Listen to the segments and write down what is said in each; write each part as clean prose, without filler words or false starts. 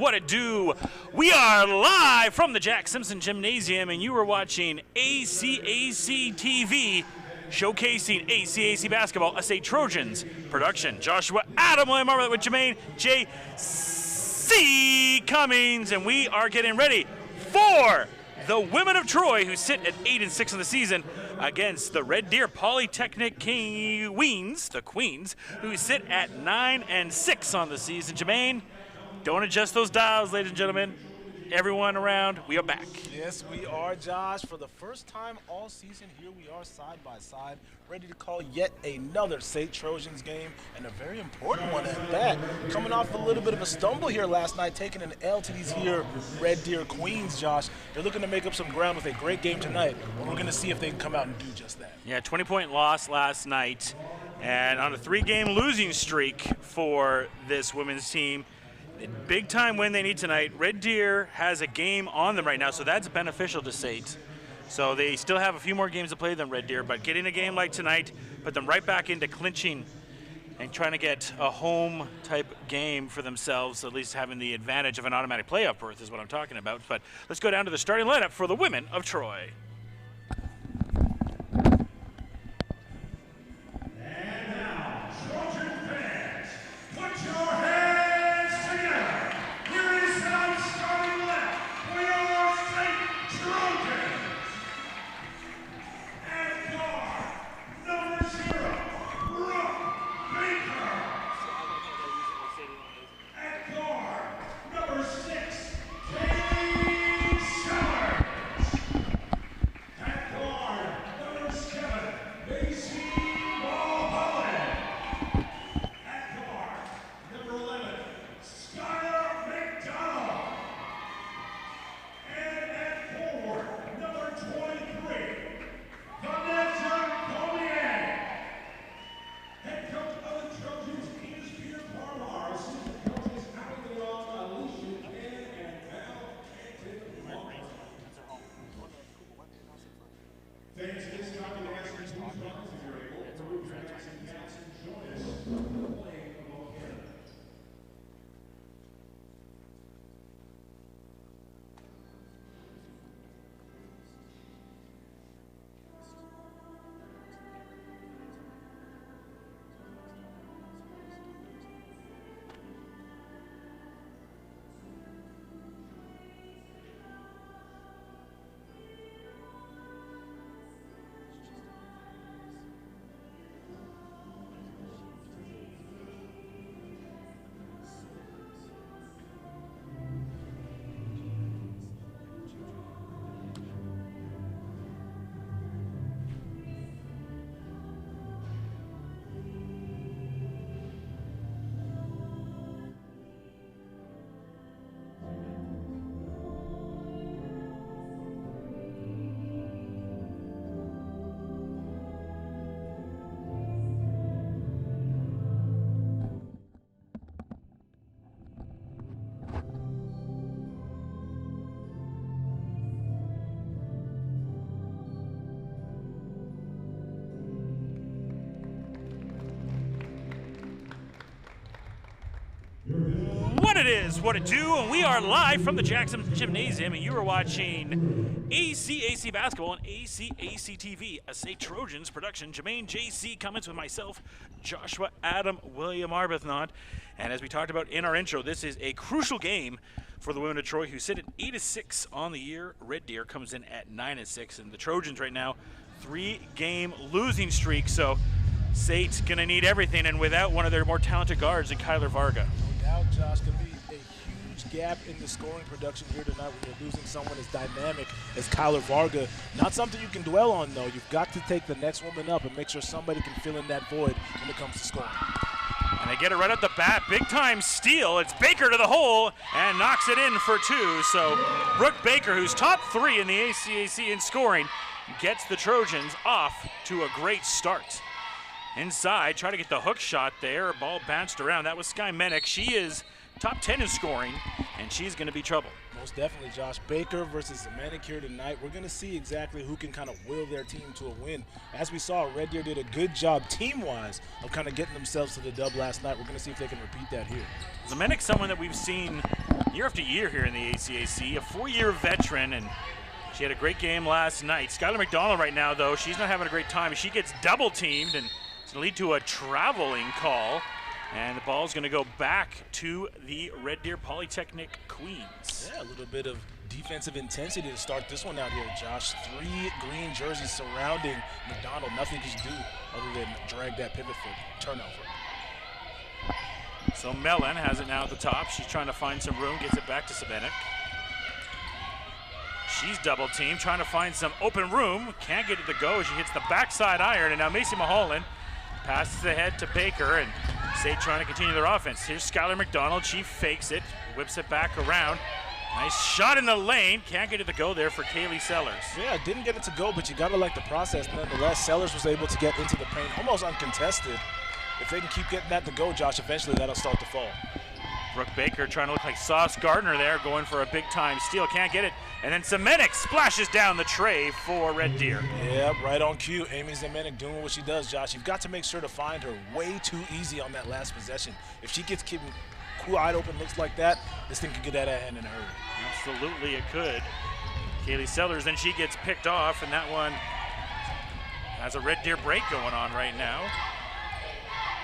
what it do? We are live from the Jack Simpson Gymnasium, and you are watching ACAC TV, showcasing ACAC basketball, a SAIT Trojans production. Joshua, Adam, William, with Jermaine, J.C. Cummings, and we are getting ready for the women of Troy, who sit at 8-6 in the season, against the Red Deer Polytechnic Queens, the Queens, who sit at 9-6 on the season. Jermaine, don't adjust those dials, ladies and gentlemen. Everyone around, we are back. Yes, we are, Josh. For the first time all season, here we are side by side, ready to call yet another SAIT Trojans game, and a very important one at that. Coming off a little bit of a stumble here last night, taking an L to these here Red Deer Queens, Josh. They're looking to make up some ground with a great game tonight, but we're going to see if they can come out and do just that. Yeah, 20-point loss last night, and on a 3-game losing streak for this women's team. Big time win they need tonight. Red Deer has a game on them right now, so that's beneficial to SAIT. So they still have a few more games to play than Red Deer, but getting a game like tonight put them right back into clinching and trying to get a home type game for themselves, at least having the advantage of an automatic playoff berth is what I'm talking about. But let's go down to the starting lineup for the women of Troy. What it is, what it do, and we are live from the Jackson Gymnasium, and you are watching ACAC basketball on ACAC TV, a SAIT Trojans production. Jermaine, J.C. Cummings with myself, Joshua, Adam, William Arbuthnot, and as we talked about in our intro, this is a crucial game for the women of Troy, who sit at 8-6 on the year. Red Deer comes in at 9-6, and the Trojans right now 3-game losing streak, so SAIT's gonna need everything, and without one of their more talented guards in Kyler Varga. Now, Josh, could be a huge gap in the scoring production here tonight when you're losing someone as dynamic as Kyler Varga. Not something you can dwell on, though. You've got to take the next woman up and make sure somebody can fill in that void when it comes to scoring. And they get it right at the bat. Big-time steal. It's Baker to the hole and knocks it in for 2. So Brooke Baker, who's top 3 in the ACAC in scoring, gets the Trojans off to a great start. Inside, try to get the hook shot there. Ball bounced around. That was Sky Mennick. She is top 10 in scoring, and she's going to be trouble. Most definitely, Josh. Baker versus Zemanic here tonight. We're going to see exactly who can kind of will their team to a win. As we saw, Red Deer did a good job team-wise of kind of getting themselves to the dub last night. We're going to see if they can repeat that here. Zemanic, someone that we've seen year after year here in the ACAC, a 4-year veteran, and she had a great game last night. Skylar McDonald right now, though, she's not having a great time. She gets double teamed, and it's going to lead to a traveling call. And the ball's going to go back to the Red Deer Polytechnic Queens. Yeah, a little bit of defensive intensity to start this one out here, Josh. 3 green jerseys surrounding McDonald. Nothing she can do other than drag that pivot for turnover. So Mellon has it now at the top. She's trying to find some room, gets it back to Sabenik. She's double teamed, trying to find some open room. Can't get it to go. She hits the backside iron, and now Macy Mulholland passes ahead to Baker, and SAIT trying to continue their offense. Here's Skylar McDonald. She fakes it, whips it back around. Nice shot in the lane. Can't get it to go there for Kaylee Sellers. Yeah, didn't get it to go, but you got to like the process. Nonetheless, Sellers was able to get into the paint almost uncontested. If they can keep getting that to go, Josh, eventually that'll start to fall. Brooke Baker trying to look like Sauce Gardner there, going for a big-time steal. Can't get it. And then Semenik splashes down the tray for Red Deer. Yeah, right on cue. Amy Semenik doing what she does, Josh. You've got to make sure to find her way too easy on that last possession. If she gets wide open looks like that, this thing could get out of hand in a hurry. Absolutely it could. Kaylee Sellers, then she gets picked off, and that one has a Red Deer break going on right now.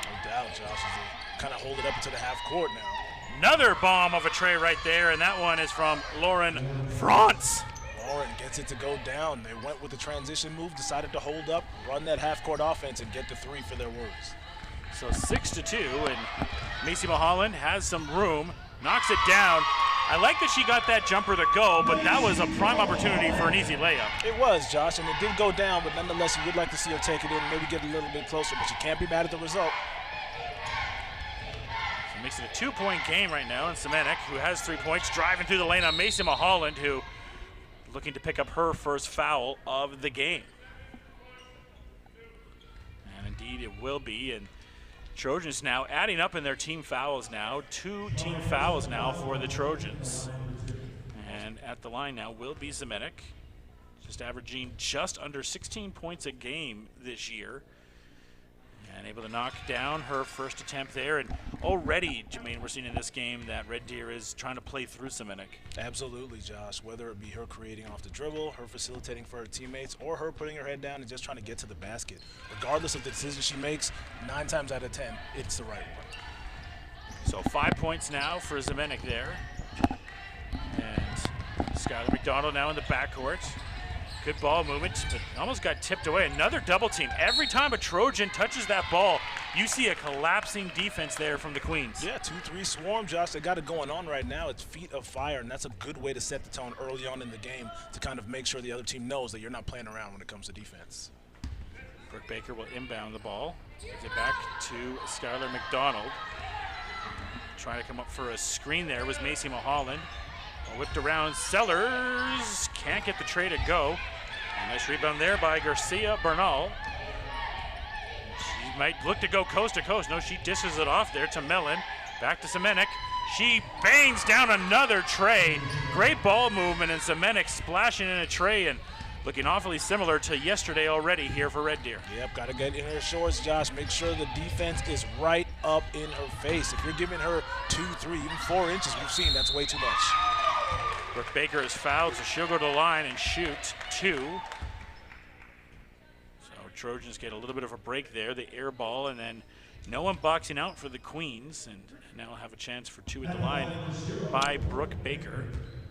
No doubt, Josh, as they kind of hold it up into the half court now. Another bomb of a tray right there, and that one is from Lauren France. Lauren gets it to go down. They went with the transition move, decided to hold up, run that half-court offense, and get the 3 for their words. So 6-2, and Macy Mulholland has some room, knocks it down. I like that she got that jumper to go, but that was a prime opportunity for an easy layup. It was, Josh, and it did go down, but nonetheless, you would like to see her take it in and maybe get a little bit closer, but you can't be mad at the result. So it makes it a 2-point game right now, and Semenik, who has 3 points, driving through the lane on Macy Mulholland, who looking to pick up her first foul of the game. And indeed it will be, and Trojans now adding up in their team fouls now. 2 team fouls now for the Trojans. And at the line now will be Semenik, just averaging just under 16 points a game this year. And able to knock down her first attempt there. And already, Jermaine, we're seeing in this game that Red Deer is trying to play through Semenik. Absolutely, Josh. Whether it be her creating off the dribble, her facilitating for her teammates, or her putting her head down and just trying to get to the basket. Regardless of the decision she makes, 9 times out of 10, it's the right one. So 5 points now for Semenik there. And Skylar McDonald now in the backcourt. Good ball movement, but almost got tipped away. Another double team. Every time a Trojan touches that ball, you see a collapsing defense there from the Queens. Yeah, 2-3 swarm, Josh. They got it going on right now. It's feet of fire, and that's a good way to set the tone early on in the game to kind of make sure the other team knows that you're not playing around when it comes to defense. Brooke Baker will inbound the ball. Gives it back to Skylar McDonald. Trying to come up for a screen there was Macy Mulholland. Whipped around, Sellers can't get the tray to go. A nice rebound there by Garcia Bernal. She might look to go coast to coast. No, she dishes it off there to Mellon. Back to Semenik. She bangs down another tray. Great ball movement, and Semenik splashing in a tray and looking awfully similar to yesterday already here for Red Deer. Yep, got to get in her shorts, Josh. Make sure the defense is right up in her face. If you're giving her 2, 3, even 4 inches, we've seen that's way too much. Brooke Baker is fouled, so she'll go to the line and shoot 2. So Trojans get a little bit of a break there, the air ball, and then no one boxing out for the Queens, and now have a chance for 2 at the line by Brooke Baker.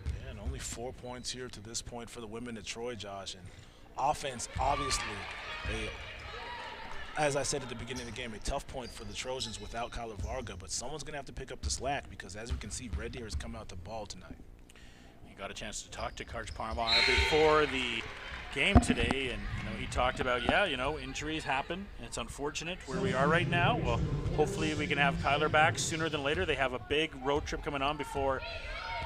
Yeah, and only 4 points here to this point for the women at Troy, Josh. And offense, obviously, as I said at the beginning of the game, a tough point for the Trojans without Kyler Varga, but someone's going to have to pick up the slack because, as we can see, Red Deer has come out to ball tonight. Got a chance to talk to Coach Parmar before the game today, and he talked about, injuries happen. It's unfortunate where we are right now. Well, hopefully we can have Kyler back sooner than later. They have a big road trip coming on before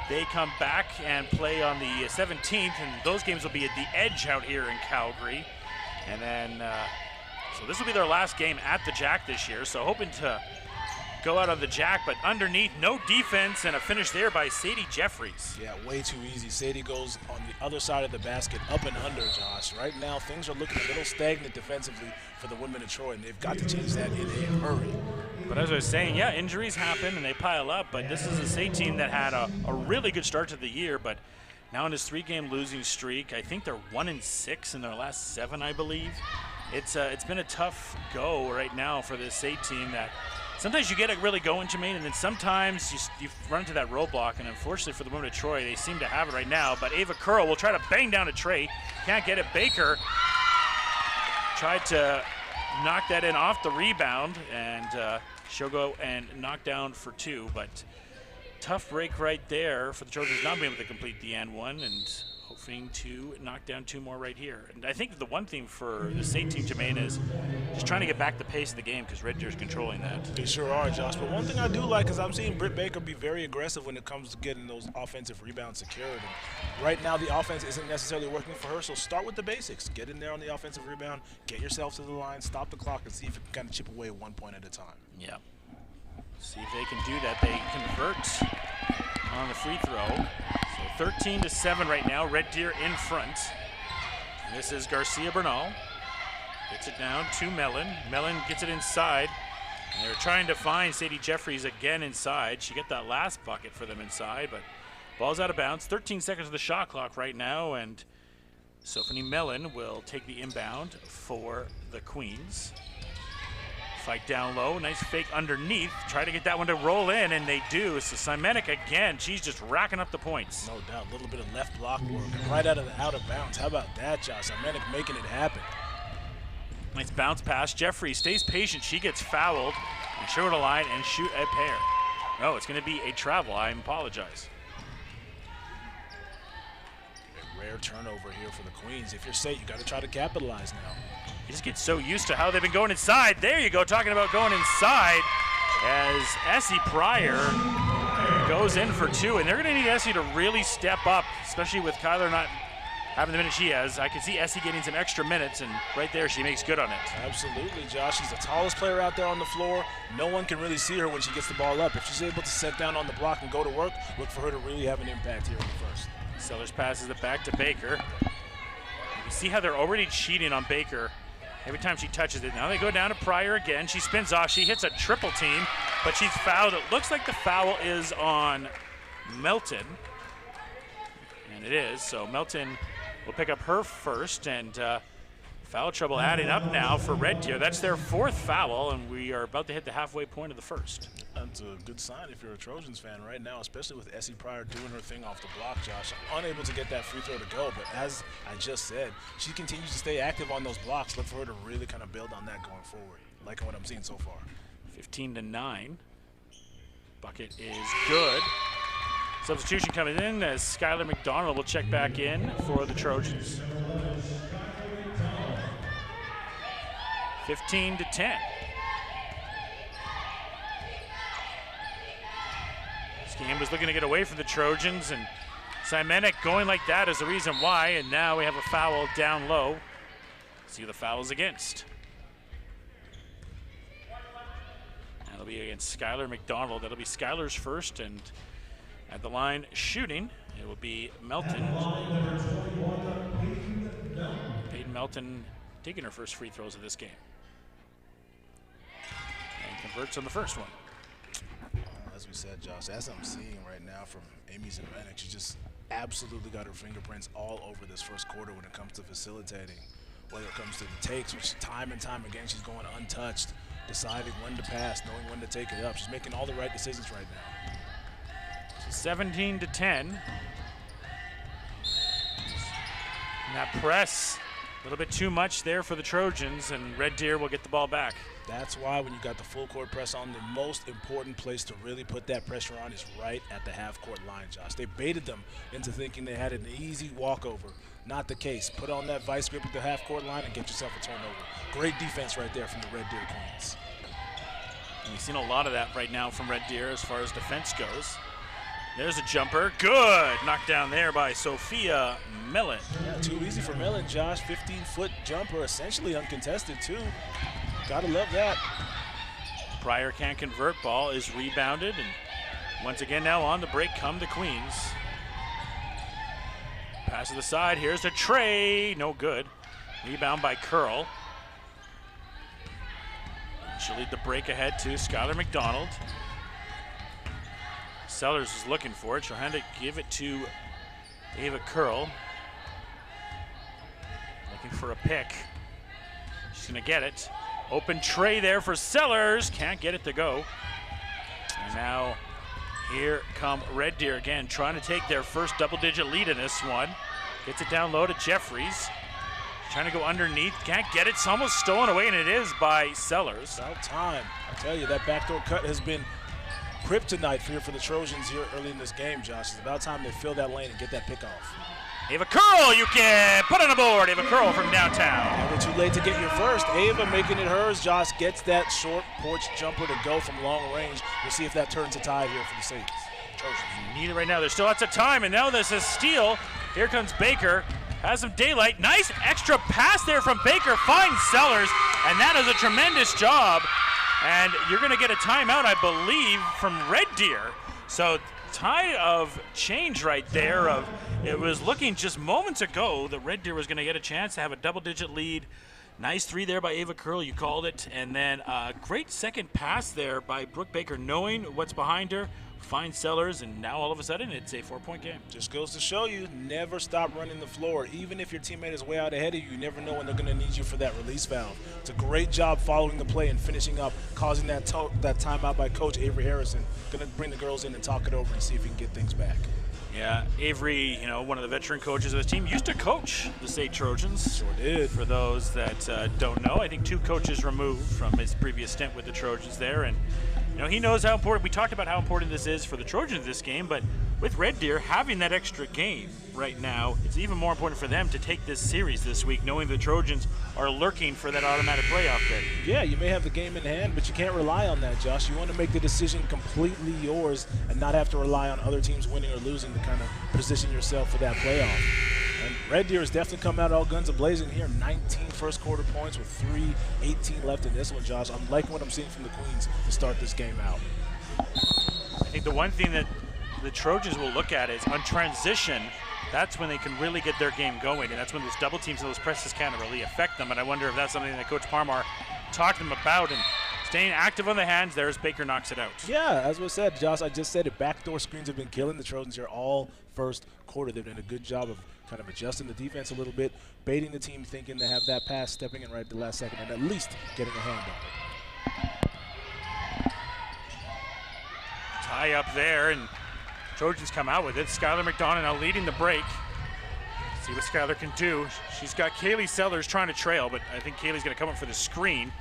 they come back and play on the 17th, and those games will be at the Edge out here in Calgary. And then, so this will be their last game at the Jack this year, so hoping to go out of the jack, but underneath, no defense, and a finish there by Sadie Jeffries. Yeah, way too easy. Sadie goes on the other side of the basket, up and under, Josh. Right now, things are looking a little stagnant defensively for the women of Troy, and they've got to change that in a hurry. But as I was saying, yeah, injuries happen and they pile up, but this is a SAIT team that had a really good start to the year, but now in this 3-game losing streak, I think they're 1-6 in their last 7, I believe. It's been a tough go right now for this SAIT team that sometimes you get it really going, Jermaine, and then sometimes you run into that roadblock, and unfortunately for the women of Troy, they seem to have it right now. But Ava Curl will try to bang down a tray. Can't get it. Baker tried to knock that in off the rebound, and she'll go and knock down for 2. But tough break right there for the Trojans not being able to complete the and one, and hoping to knock down 2 more right here. And I think the one thing for the SAIT team, Jermaine, is just trying to get back the pace of the game because Red Deer's controlling that. They sure are, Josh. But one thing I do like is I'm seeing Britt Baker be very aggressive when it comes to getting those offensive rebounds secured. And right now, the offense isn't necessarily working for her, so start with the basics. Get in there on the offensive rebound, get yourself to the line, stop the clock, and see if you can kind of chip away 1 point at a time. Yeah. See if they can do that. They convert on the free throw. So 13-7 right now. Red Deer in front. And this is Garcia Bernal. Gets it down to Mellon. Mellon gets it inside. And they're trying to find Sadie Jeffries again inside. She got that last bucket for them inside, but ball's out of bounds. 13 seconds of the shot clock right now, and Sophie Mellon will take the inbound for the Queens. Fight down low, nice fake underneath. Try to get that one to roll in, and they do. So Simenic again, she's just racking up the points. No doubt, a little bit of left block work right out of bounds. How about that, Josh? Simenic making it happen. Nice bounce pass. Jeffrey stays patient. She gets fouled, and she'll go to the line and shoot a pair. Oh, it's going to be a travel. I apologize. A rare turnover here for the Queens. If you're SAIT, you got to try to capitalize now. You just get so used to how they've been going inside. There you go, talking about going inside as Essie Pryor goes in for 2. And they're going to need Essie to really step up, especially with Kyler not having the minute she has. I can see Essie getting some extra minutes, and right there she makes good on it. Absolutely, Josh. She's the tallest player out there on the floor. No one can really see her when she gets the ball up. If she's able to set down on the block and go to work, look for her to really have an impact here in the first. Sellers passes it back to Baker. You see how they're already cheating on Baker every time she touches it. Now they go down to Pryor again. She spins off. She hits a triple team, but she's fouled. It looks like the foul is on Melton. And it is. So Melton will pick up her first, and foul trouble adding up now for Red Deer. That's their 4th foul, and we are about to hit the halfway point of the first. That's a good sign if you're a Trojans fan right now, especially with Essie Pryor doing her thing off the block, Josh. Unable to get that free throw to go, but as I just said, she continues to stay active on those blocks. Look for her to really kind of build on that going forward, liking what I'm seeing so far. 15-9. Bucket is good. Substitution coming in as Skylar McDonald will check back in for the Trojans. 15-10. This game was looking to get away from the Trojans, and Simenic going like that is the reason why, and now we have a foul down low. See who the foul is against. That'll be against Skylar McDonald. That'll be Skylar's first, and at the line shooting, it will be Melton. Peyton Melton taking her first free throws of this game. And converts on the first one. As we said, Josh, as I'm seeing right now from Amy Simenic, she just absolutely got her fingerprints all over this first quarter when it comes to facilitating. Whether it comes to the takes, which time and time again she's going untouched, deciding when to pass, knowing when to take it up. She's making all the right decisions right now. 17-10. And that press, a little bit too much there for the Trojans, and Red Deer will get the ball back. That's why when you got the full court press on, the most important place to really put that pressure on is right at the half court line, Josh. They baited them into thinking they had an easy walkover. Not the case. Put on that vice grip at the half court line and get yourself a turnover. Great defense right there from the Red Deer Queens. And we've seen a lot of that right now from Red Deer as far as defense goes. There's a jumper. Good. Knocked down there by Sophia Mellon. Yeah, too easy for Mellon, Josh. 15-foot jumper, essentially uncontested, too. Gotta love that. Pryor can't convert. Ball is rebounded, and once again now on the break come the Queens. Pass to the side. Here's to Trey. No good. Rebound by Curl. She'll lead the break ahead to Skylar McDonald. Sellers is looking for it. She'll hand it, give it to Ava Curl. Looking for a pick. She's gonna get it. Open tray there for Sellers. Can't get it to go. And now here come Red Deer again, trying to take their first double-digit lead in this one. Gets it down low to Jeffries. Trying to go underneath, can't get it. It's almost stolen away, and it is by Sellers. About time. I tell you, that backdoor cut has been kryptonite for the Trojans here early in this game, Josh. It's about time they fill that lane and get that pick off. Ava Curl, you can put on the board. Ava Curl from downtown. Never too late to get your first. Ava making it hers. Josh gets that short porch jumper to go from long range. We'll see if that turns a tide here for the SAIT Trojans. You need it right now. There's still lots of time, and now there's a steal. Here comes Baker. Has some daylight. Nice extra pass there from Baker. Finds Sellers, and that is a tremendous job. And you're going to get a timeout, I believe, from Red Deer. So tide of change right there. It was looking just moments ago that Red Deer was going to get a chance to have a double-digit lead. Nice three there by Ava Curl, you called it. And then a great second pass there by Brooke Baker, knowing what's behind her. Finds Sellers, and now all of a sudden it's a 4-point game. Just goes to show you, never stop running the floor. Even if your teammate is way out ahead of you, you never know when they're going to need you for that release valve. It's a great job following the play and finishing up, causing that timeout by Coach Avery Harrison. Going to bring the girls in and talk it over and see if he can get things back. Yeah, Avery, one of the veteran coaches of this team, used to coach the SAIT Trojans. Sure did. For those that don't know, I think 2 coaches removed from his previous stint with the Trojans there, and he knows how important. We talked about how important this is for the Trojans this game, but with Red Deer having that extra game right now, it's even more important for them to take this series this week, knowing the Trojans are lurking for that automatic playoff bid. Yeah, you may have the game in hand, but you can't rely on that, Josh. You want to make the decision completely yours and not have to rely on other teams winning or losing to kind of position yourself for that playoff. And Red Deer has definitely come out all guns a-blazing here. 19 first quarter points with 3:18 left in this one, Josh. I'm liking what I'm seeing from the Queens to start this game out. I think the one thing that the Trojans will look at is on transition, that's when they can really get their game going, and that's when those double teams and those presses can't really affect them. And I wonder if that's something that Coach Parmar talked to them about, and staying active on the hands there as Baker knocks it out. Yeah, as was said, Josh, I just said it. Backdoor screens have been killing the Trojans here all first quarter. They've done a good job of kind of adjusting the defense a little bit, baiting the team thinking they have that pass, stepping in right at the last second, and at least getting a hand on it. Tie up there, and Trojans come out with it. Skylar McDonald now leading the break. See what Skylar can do. She's got Kaylee Sellers trying to trail, but I think Kaylee's going to come up for the screen.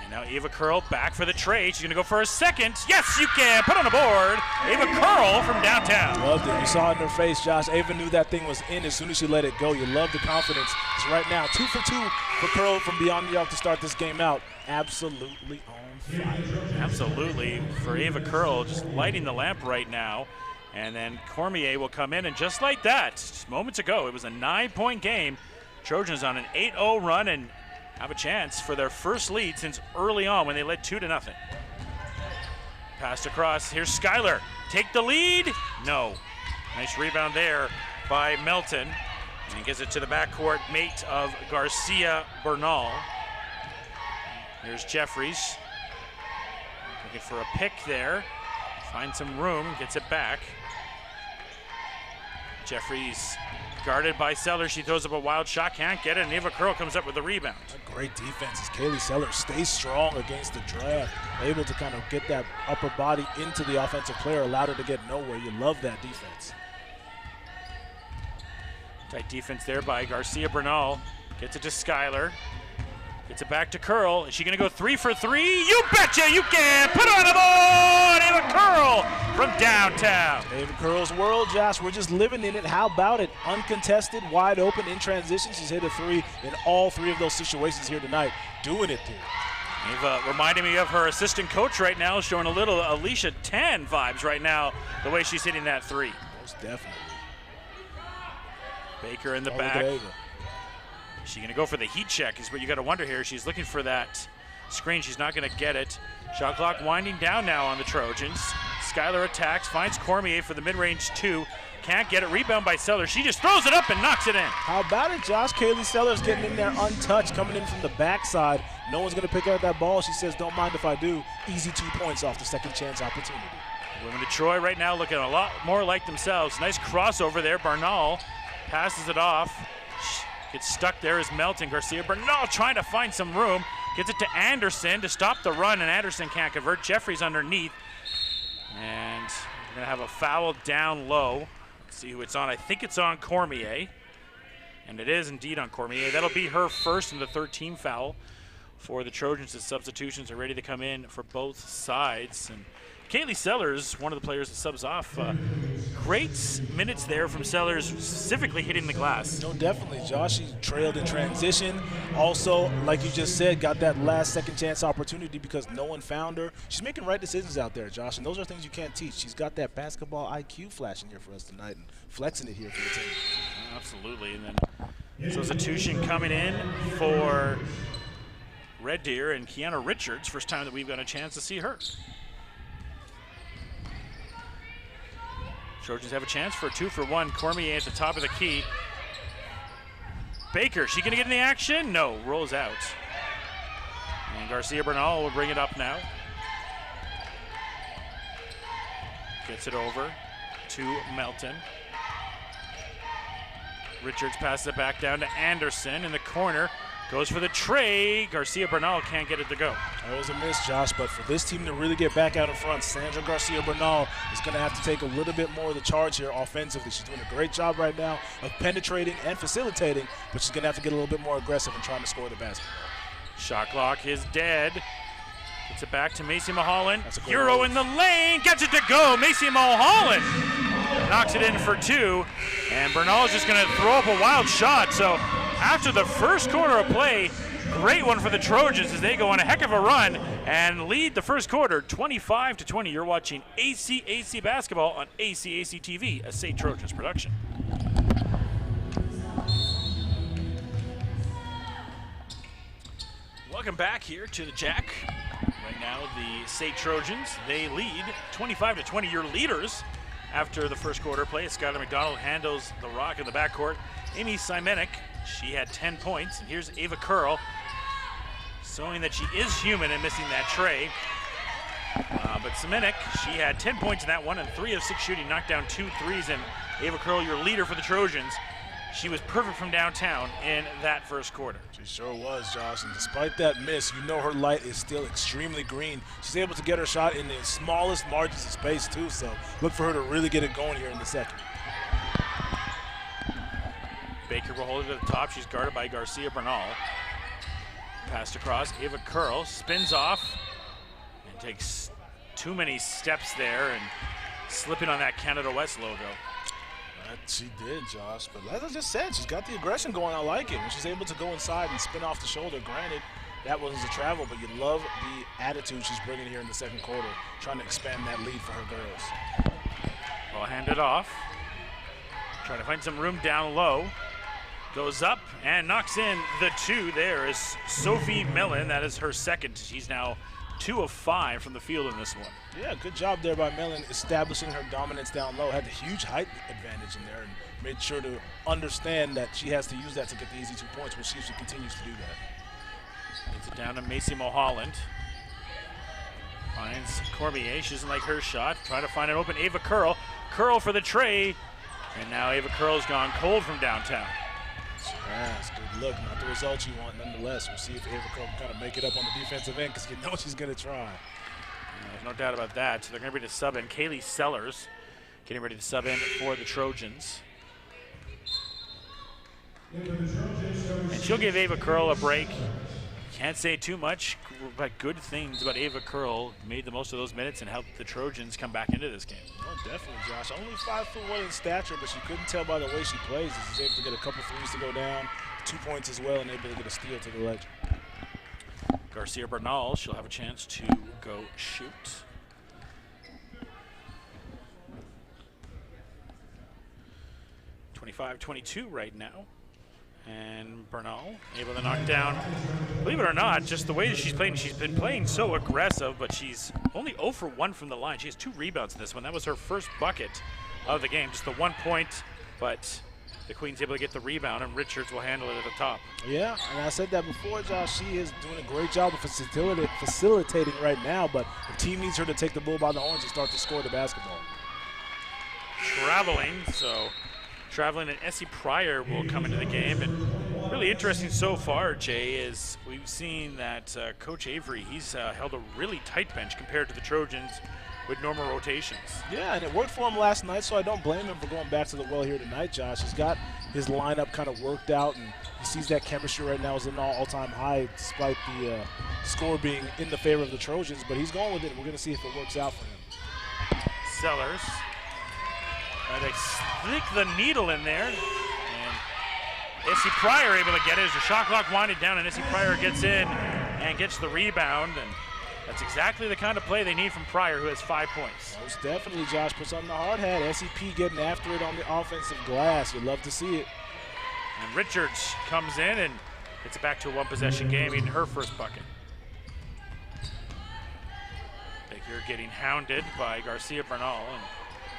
And now Ava Curl back for the trade. She's going to go for a second. Yes, you can. Put on the board. Ava Curl from downtown. Loved it. You saw it in her face, Josh. Ava knew that thing was in as soon as she let it go. You love the confidence. It's right now 2 for 2 for Curl from beyond the arc to start this game out. Absolutely on fire. Absolutely. For Ava Curl, just lighting the lamp right now. And then Cormier will come in, and just like that, just moments ago, it was a 9-point game. Trojans on an 8-0 run and have a chance for their first lead since early on when they led 2-0. Passed across. Here's Skylar. Take the lead. No. Nice rebound there by Melton. And he gets it to the backcourt mate of Garcia Bernal. Here's Jeffries. Looking for a pick there. Finds some room, gets it back. Jeffries guarded by Sellers. She throws up a wild shot, can't get it, and Ava Curl comes up with the rebound. A great defense as Kaylee Sellers stays strong against the draft. Able to kind of get that upper body into the offensive player, allowed her to get nowhere. You love that defense. Tight defense there by Garcia Bernal. Gets it to Skylar. Gets it back to Curl. Is she going to go 3 for 3? You betcha you can! Put on the board! Ava Curl from downtown. Ava Curl's world, Josh. We're just living in it. How about it? Uncontested, wide open, in transition. She's hit a 3 in all 3 of those situations here tonight. Doing it, dude. Ava reminding me of her assistant coach right now, showing a little Alicia Tan vibes right now, the way she's hitting that 3. Most definitely. Baker in the back. Is she going to go for the heat check is what you got to wonder here. She's looking for that screen. She's not going to get it. Shot clock winding down now on the Trojans. Skylar attacks, finds Cormier for the mid-range 2. Can't get it. Rebound by Sellers. She just throws it up and knocks it in. How about it, Josh? Kaylee Sellers getting in there untouched, coming in from the backside. No one's going to pick out that ball. She says, don't mind if I do. Easy 2 points off the second chance opportunity. Women of Troy right now looking a lot more like themselves. Nice crossover there. Bernal passes it off. Gets stuck there is Melton. Garcia Bernal trying to find some room. Gets it to Anderson to stop the run, and Anderson can't convert. Jeffries underneath. And we're going to have a foul down low. Let's see who it's on. I think it's on Cormier. And it is indeed on Cormier. That'll be her first and the third team foul for the Trojans. The substitutions are ready to come in for both sides. And Kaylee Sellers, one of the players that subs off. Great minutes there from Sellers, specifically hitting the glass. No, definitely, Josh. She trailed in transition. Also, like you just said, got that last second chance opportunity because no one found her. She's making right decisions out there, Josh, and those are things you can't teach. She's got that basketball IQ flashing here for us tonight and flexing it here for the team. Absolutely, and then substitution coming in for Red Deer and Kiana Richards. First time that we've got a chance to see her. Trojans have a chance for a 2-for-1. Cormier at the top of the key. Baker, she gonna get in the action? No, rolls out. And Garcia Bernal will bring it up now. Gets it over to Melton. Richards passes it back down to Anderson in the corner. Goes for the tray. Garcia Bernal can't get it to go. That was a miss, Josh, but for this team to really get back out in front, Sandra Garcia Bernal is going to have to take a little bit more of the charge here offensively. She's doing a great job right now of penetrating and facilitating, but she's going to have to get a little bit more aggressive in trying to score the basketball. Shot clock is dead. Gets it back to Macy Mulholland. Euro in the lane. Gets it to go. Macy Mulholland knocks it in for 2. And Bernal is just going to throw up a wild shot. So after the first quarter of play, great one for the Trojans as they go on a heck of a run and lead the first quarter 25-20. You're watching ACAC basketball on ACAC TV, a SAIT Trojans production. Welcome back here to the Jack. Right now, the SAIT Trojans, they lead 25-20. Your leaders after the first quarter play. Skylar McDonald handles the rock in the backcourt. Amy Simenik, she had 10 points. And here's Ava Curl, showing that she is human and missing that tray. But Simenik, she had 10 points in that one and 3 of 6 shooting, knocked down 2 threes. And Ava Curl, your leader for the Trojans, she was perfect from downtown in that first quarter. She sure was, Josh, and despite that miss, you know her light is still extremely green. She's able to get her shot in the smallest margins of space, too, so look for her to really get it going here in the second. Baker will hold it at the top. She's guarded by Garcia Bernal. Passed across. Ava Curl spins off and takes too many steps there and slipping on that Canada West logo. She did, Josh, but as I just said, she's got the aggression going. I like it. When she's able to go inside and spin off the shoulder, granted, that wasn't a travel, but you love the attitude she's bringing here in the second quarter, trying to expand that lead for her girls. Well, hand it off. Trying to find some room down low. Goes up and knocks in the 2. There is Sophie Millen. That is her second. She's now 2 of 5 from the field in this one. Yeah, good job there by Millen establishing her dominance down low. Had the huge height advantage in there and made sure to understand that she has to use that to get the easy 2 points. We'll see if she continues to do that. Gets it down to Macy Mulholland. Finds Cormier. She doesn't like her shot. Trying to find an open Ava Curl. Curl for the tray. And now Ava Curl's gone cold from downtown. Yes, good look. Not the results you want, nonetheless. We'll see if Ava Curl can kind of make it up on the defensive end because you know she's going to try. There's no doubt about that. So they're going to be to sub in. Kaylee Sellers getting ready to sub in for the Trojans. And she'll give Ava Curl a break. Can't say too much, but good things about Ava Curl. Made the most of those minutes and helped the Trojans come back into this game. Oh, definitely, Josh. Only 5'1" in stature, but you couldn't tell by the way she plays. She's able to get a couple threes to go down, 2 points as well, and able to get a steal to the ledge. Garcia Bernal, she'll have a chance to go shoot. (25-22) right now And Bernal able to knock down. Believe it or not, just the way that she's been playing so aggressive, but she's only 0 for 1 from the line. She has 2 rebounds in this one. That was her first bucket of the game, just the 1 point, but the Queen's able to get the rebound, and Richards will handle it at the top. Yeah, and I said that before, Josh. She is doing a great job of facilitating right now, but the team needs her to take the bull by the horns and start to score the basketball. Traveling and Essie Pryor will come into the game, and really interesting so far, Jay, is we've seen that Coach Avery, he's held a really tight bench compared to the Trojans with normal rotations. Yeah, and it worked for him last night, so I don't blame him for going back to the well here tonight, Josh. He's got his lineup kind of worked out, and he sees that chemistry right now is an all-time high, despite the score being in the favor of the Trojans, but he's going with it, and we're going to see if it works out for him. Sellers. They stick the needle in there, and Essie Pryor able to get it as the shot clock winded down, and Essie Pryor gets in and gets the rebound, and that's exactly the kind of play they need from Pryor, who has 5 points. Most definitely, Josh puts on the hard hat. SEP getting after it on the offensive glass. You'd love to see it. And Richards comes in and gets it back to a one-possession game, in her first bucket. Baker getting hounded by Garcia Bernal, and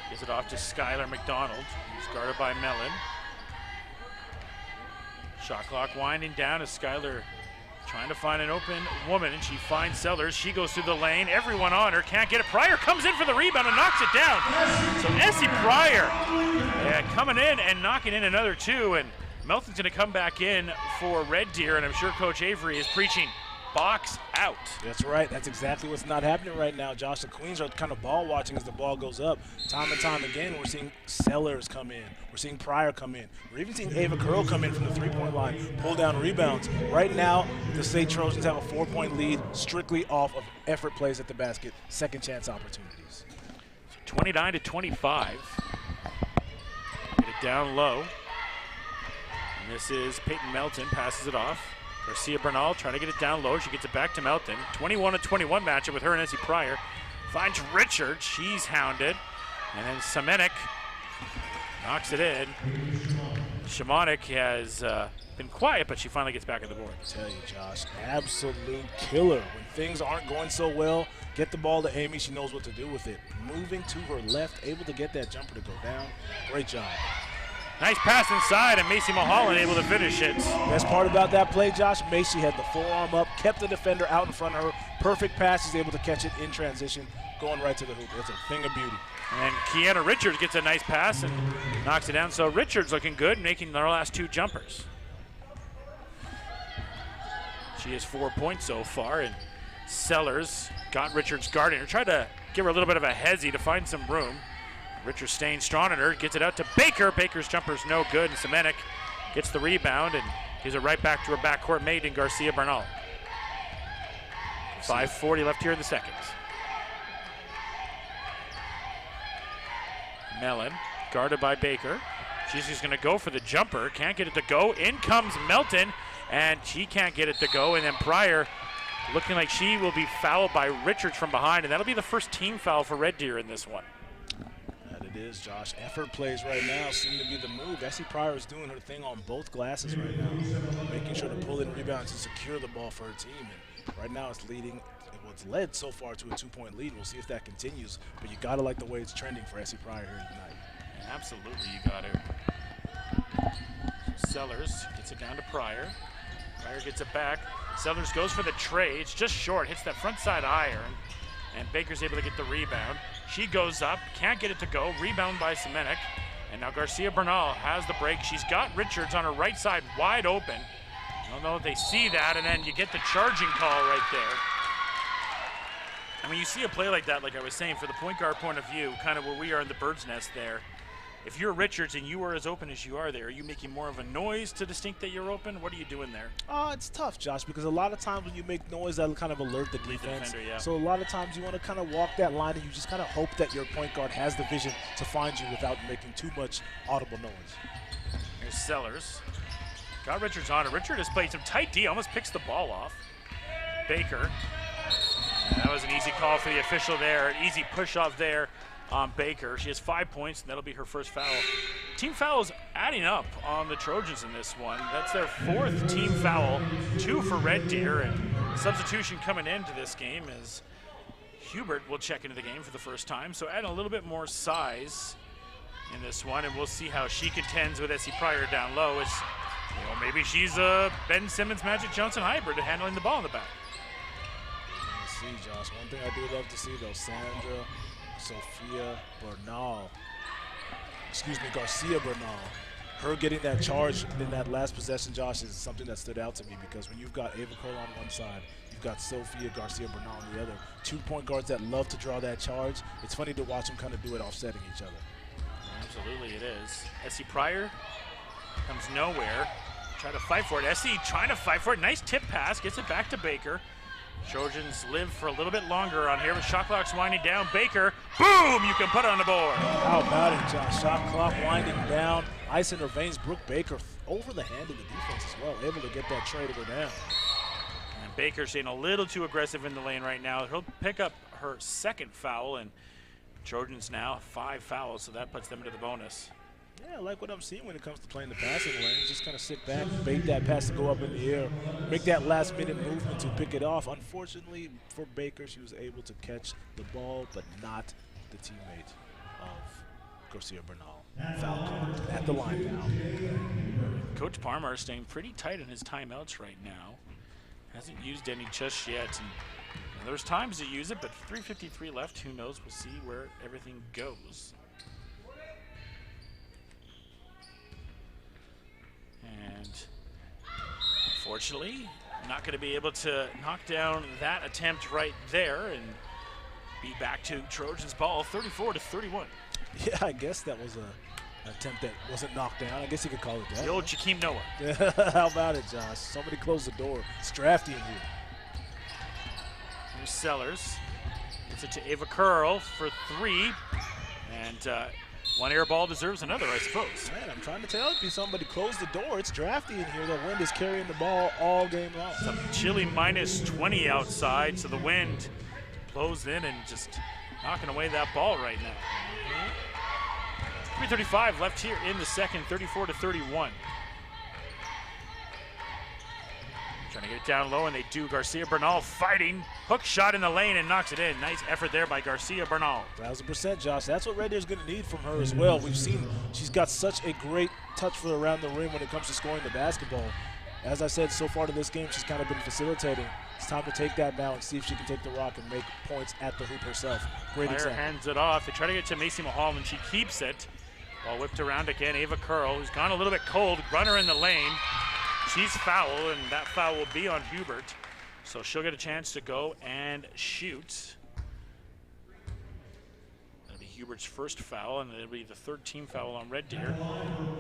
gives it off to Skylar McDonald, who's guarded by Mellon. Shot clock winding down as Skylar trying to find an open woman, and she finds Sellers. She goes through the lane. Everyone on her can't get it. Pryor comes in for the rebound and knocks it down. So Essie Pryor coming in and knocking in another 2, and Melton's going to come back in for Red Deer, and I'm sure Coach Avery is preaching box out. That's right. That's exactly what's not happening right now, Josh. The Queens are kind of ball watching as the ball goes up. Time and time again, we're seeing Sellers come in. We're seeing Pryor come in. We're even seeing Ava Curl come in from the three-point line, pull down rebounds. Right now, the SAIT Trojans have a 4-point lead strictly off of effort plays at the basket, second chance opportunities. 29-25. Get it down low. And this is Peyton Melton, passes it off. Garcia Bernal trying to get it down low. She gets it back to Melton. 21-21 matchup with her and Essie Pryor. Finds Richard. She's hounded. And then Semenik knocks it in. Shimonik has been quiet, but she finally gets back on the board. I tell you, Josh, absolute killer. When things aren't going so well, get the ball to Amy. She knows what to do with it. Moving to her left, able to get that jumper to go down. Great job. Nice pass inside, and Macy Mulholland able to finish it. Best part about that play, Josh, Macy had the forearm up, kept the defender out in front of her. Perfect pass, she's able to catch it in transition, going right to the hoop. It's a thing of beauty. And Kiana Richards gets a nice pass and knocks it down. So Richards looking good, making their last 2 jumpers. She has 4 points so far, and Sellers got Richards guarding her. Tried to give her a little bit of a hezzy to find some room. Richards staying strong on her, gets it out to Baker. Baker's jumper's no good, and Semenik gets the rebound and gives it right back to her backcourt mate in Garcia Bernal. 5:40 left here in the second. Mellon, guarded by Baker. She's just gonna go for the jumper, can't get it to go. In comes Melton, and she can't get it to go, and then Pryor looking like she will be fouled by Richards from behind, and that'll be the first team foul for Red Deer in this one. It is, Josh. Effort plays right now seem to be the move. Essie Pryor is doing her thing on both glasses right now, making sure to pull in rebounds and secure the ball for her team. And right now it's led so far to a 2-point lead. We'll see if that continues, but you gotta like the way it's trending for Essie Pryor here tonight. Absolutely, you got to. Sellers gets it down to Pryor. Pryor gets it back. Sellers goes for the tray. It's just short, hits that front side iron, and Baker's able to get the rebound. She goes up, can't get it to go. Rebound by Semenik. And now Garcia Bernal has the break. She's got Richards on her right side wide open. I don't know if they see that, and then you get the charging call right there. I mean, you see a play like that, like I was saying, for the point guard point of view, kind of where we are in the bird's nest there. If you're Richards and you are as open as you are there, are you making more of a noise to distinct that you're open? What are you doing there? It's tough, Josh, because a lot of times when you make noise, that'll kind of alert the defense. Defender, yeah. So a lot of times you want to kind of walk that line, and you just kind of hope that your point guard has the vision to find you without making too much audible noise. Here's Sellers. Got Richards on it. Richard has played some tight D, almost picks the ball off. Baker. And that was an easy call for the official there, an easy push off there on Baker. She has 5 points, and that'll be her first foul. team fouls adding up on the Trojans in this one. That's their 4th team foul, 2 for Red Deer, and substitution coming into this game is Hubert will check into the game for the first time, so adding a little bit more size in this one, and we'll see how she contends with S.C. Pryor down low. As, you know, maybe she's a Ben Simmons, Magic Johnson hybrid at handling the ball in the back. Let's see, Josh. One thing I do love to see, though, Sandra, Sophia Bernal. Excuse me, Garcia Bernal. Her getting that charge in that last possession, Josh, is something that stood out to me, because when you've got Ava Curl on one side, you've got Sophia Garcia Bernal on the other. 2 point guards that love to draw that charge. It's funny to watch them kind of do it offsetting each other. Absolutely it is. S.C. Pryor comes nowhere. Try to fight for it. S.C. trying to fight for it. Nice tip pass. Gets it back to Baker. Trojans live for a little bit longer on here, but shot clock's winding down. Baker, boom, you can put it on the board. How about it, Josh? Shot clock winding down. Ice in her veins. Brooke Baker over the hand of the defense as well, able to get that tray to go down. And Baker staying a little too aggressive in the lane right now. He'll pick up her 2nd foul, and Trojans now 5 fouls, so that puts them into the bonus. Yeah, I like what I'm seeing when it comes to playing the passing lane. Just kind of sit back, bait that pass to go up in the air, make that last-minute movement to pick it off. Unfortunately for Baker, she was able to catch the ball, but not the teammate of Garcia Bernal. Foul called at the line now. Coach Parmar is staying pretty tight in his timeouts right now. Hasn't used any just yet. And there's times to use it, but 3:53 left. Who knows? We'll see where everything goes. And unfortunately, not going to be able to knock down that attempt right there and be back to Trojans ball, 34-31. Yeah, I guess that was an attempt that wasn't knocked down. I guess you could call it that. The old Jakeem Noah. How about it, Josh? Somebody close the door. It's drafty in here. Here's Sellers. Gets it to Ava Curl for 3. And one air ball deserves another, I suppose. Man, I'm trying to tell you, somebody close the door. It's drafty in here. The wind is carrying the ball all game long. Some chilly -20 outside, so the wind blows in and just knocking away that ball right now. 3:35 left here in the second, 34-31. Trying to get it down low, and they do. Garcia Bernal fighting. Hook shot in the lane and knocks it in. Nice effort there by Garcia Bernal. 1000%, Josh. That's what Red Deer's going to need from her as well. We've seen she's got such a great touch for around the rim when it comes to scoring the basketball. As I said, so far to this game, she's kind of been facilitating. It's time to take that now and see if she can take the rock and make points at the hoop herself. Great Fire example. hands it off. They try to get to Macy Mahal, and she keeps it. Ball whipped around again. Ava Curl, who's gone a little bit cold. Runner in the lane. She's foul, and that foul will be on Hubert. So she'll get a chance to go and shoot. That'll be Hubert's first foul, and it'll be the 3rd team foul on Red Deer.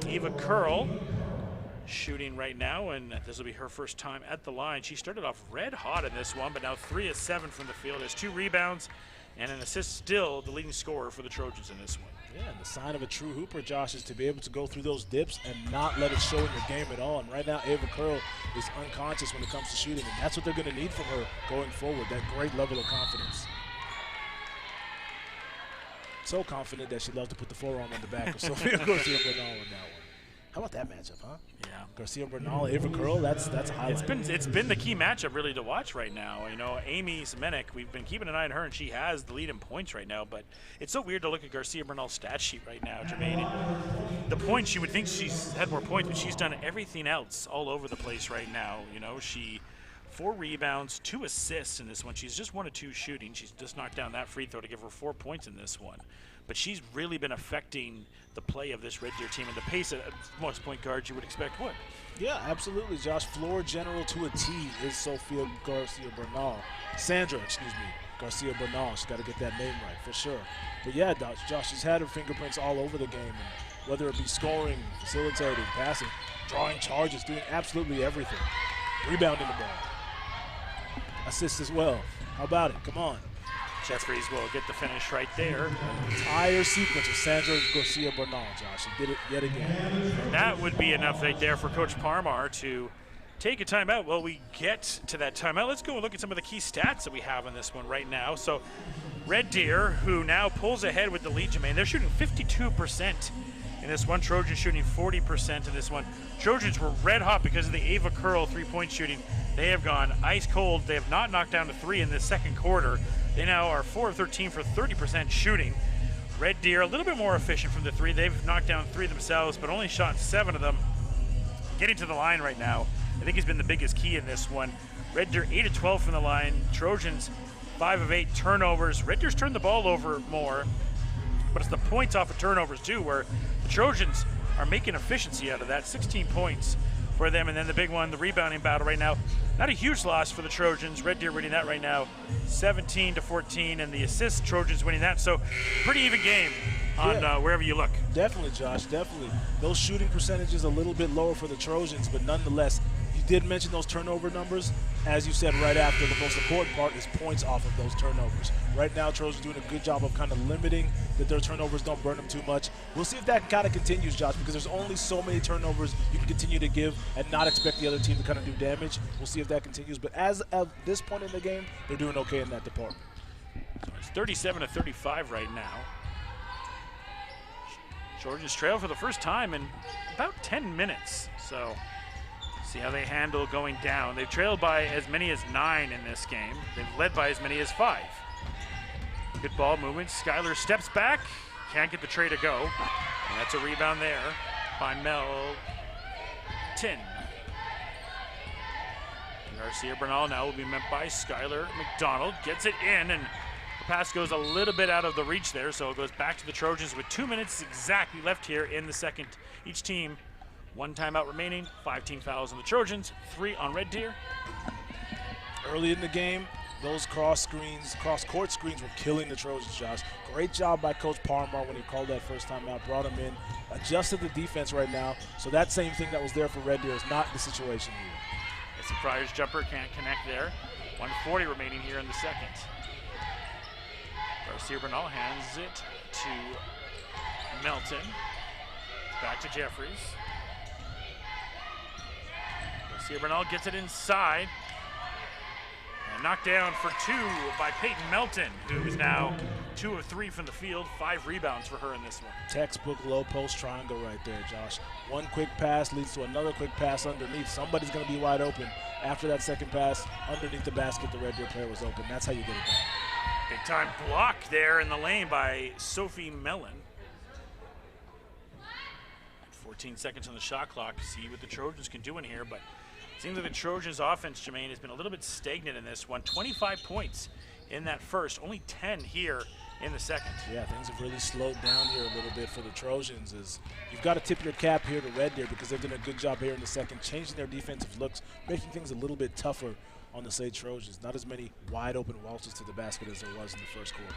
Ava Curl shooting right now, and this will be her first time at the line. She started off red hot in this one, but now 3 of 7 from the field. Has 2 rebounds and an assist, still the leading scorer for the Trojans in this one. Yeah, and the sign of a true hooper, Josh, is to be able to go through those dips and not let it show in your game at all. And right now, Ava Curl is unconscious when it comes to shooting, and that's what they're going to need from her going forward, that great level of confidence. So confident that she loved to put the forearm on the back of Sophia Garcia Bernal on that one. How about that matchup, huh? Yeah. Garcia Bernal, Ava Curl, that's a highlight. It's been the key matchup really to watch right now. You know, Amy Semenik, we've been keeping an eye on her, and she has the lead in points right now. But it's so weird to look at Garcia Bernal's stat sheet right now, Jermaine. And the points, you would think she's had more points, but she's done everything else all over the place right now. You know, she 4 rebounds, 2 assists in this one. She's just 1 of 2 shooting. She's just knocked down that free throw to give her 4 points in this one. But she's really been affecting the play of this Red Deer team and the pace of most point guards you would expect would. Yeah, absolutely, Josh. Floor general to a T is Sophia Garcia Bernal. Sandra, Garcia Bernal. She's got to get that name right for sure. But yeah, Josh, she's had her fingerprints all over the game, and whether it be scoring, facilitating, passing, drawing charges, doing absolutely everything. Rebounding the ball. Assists as well. How about it? Come on. Jeffries will get the finish right there. Entire sequence of Sandra Garcia Bernal, Josh. She did it yet again. That would be enough right there for Coach Parmar to take a timeout. Well, we get to that timeout. Let's go and look at some of the key stats that we have on this one right now. So Red Deer, who now pulls ahead with the lead, Jermaine, they're shooting 52% in this one. Trojans shooting 40% in this one. Trojans were red hot because of the Ava Curl three-point shooting. They have gone ice cold. They have not knocked down a three in this second quarter. They now are 4 of 13 for 30% shooting. Red Deer a little bit more efficient from the three. They've knocked down three themselves, but only shot 7 of them. Getting to the line right now, I think, has been the biggest key in this one. Red Deer 8 of 12 from the line. Trojans 5 of 8 turnovers. Red Deer's turned the ball over more, but it's the points off of turnovers too, where the Trojans are making efficiency out of that. 16 points for them, and then the big one, the rebounding battle right now. Not a huge loss for the Trojans. Red Deer winning that right now, 17 to 14, and the assist, Trojans winning that. So pretty even game on wherever you look. Definitely, Josh, definitely. Those shooting percentages a little bit lower for the Trojans, but nonetheless, you did mention those turnover numbers. As you said right after, the most important part is points off of those turnovers. Right now, Trojans doing a good job of kind of limiting that their turnovers don't burn them too much. We'll see if that kind of continues, Josh, because there's only so many turnovers you can continue to give and not expect the other team to kind of do damage. We'll see if that continues. But as of this point in the game, they're doing okay in that department. So it's 37 to 35 right now. Trojans trail for the first time in about 10 minutes. So see how they handle going down. They've trailed by as many as 9 in this game. They've led by as many as 5. Good ball movement. Skylar steps back. Can't get the tray to go. And that's a rebound there by Melton. Garcia Bernal now will be met by Skylar McDonald. Gets it in, and the pass goes a little bit out of the reach there, so it goes back to the Trojans with 2 minutes exactly left here in the second. Each team 1 timeout remaining, 5 team fouls on the Trojans, 3 on Red Deer. Early in the game, those cross court screens were killing the Trojans, Josh. Great job by Coach Parmar when he called that first time out, brought him in, adjusted the defense right now. So that same thing that was there for Red Deer is not the situation here. It's a Friars jumper, can't connect there. 1:40 remaining here in the second. Garcia Bernal hands it to Melton. Back to Jeffries. Garcia Bernal gets it inside. And knocked down for 2 by Peyton Melton, who is now 2 of 3 from the field. 5 rebounds for her in this one. Textbook low post triangle right there, Josh. One quick pass leads to another quick pass underneath. Somebody's going to be wide open. After that second pass, underneath the basket, the Red Deer player was open. That's how you get it done. Big time block there in the lane by Sophie Mellon. 14 seconds on the shot clock. See what the Trojans can do in here, but it seems like the Trojans' offense, Jermaine, has been a little bit stagnant in this one. 25 points in that first, only 10 here in the second. Yeah, things have really slowed down here a little bit for the Trojans. As you've got to tip your cap here to Red Deer because they've done a good job here in the second, changing their defensive looks, making things a little bit tougher on the SAIT Trojans. Not as many wide open waltzes to the basket as there was in the first quarter.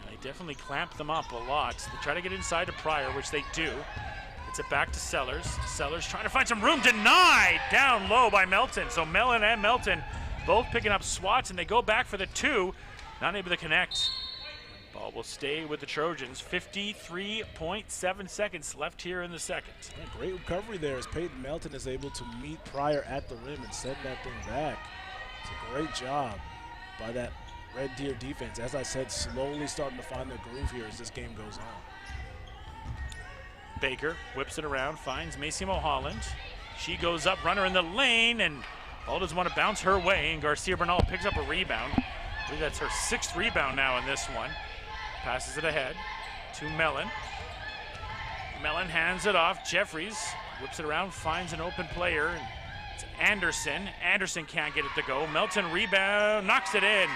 They definitely clamped them up a lot. They try to get inside to Pryor, which they do. It's it back to Sellers. Sellers trying to find some room, denied down low by Melton. So Mellon and Melton both picking up swats, and they go back for the 2. Not able to connect. Ball will stay with the Trojans. 53.7 seconds left here in the second. Yeah, great recovery there as Peyton Melton is able to meet Pryor at the rim and send that thing back. It's a great job by that Red Deer defense. As I said, slowly starting to find their groove here as this game goes on. Baker whips it around, finds Macy Mulholland. She goes up, runner in the lane, and ball doesn't want to bounce her way, and Garcia Bernal picks up a rebound. I believe that's her 6th rebound now in this one. Passes it ahead to Mellon. Mellon hands it off. Jeffries whips it around, finds an open player. It's Anderson. Anderson can't get it to go. Melton rebound, knocks it in.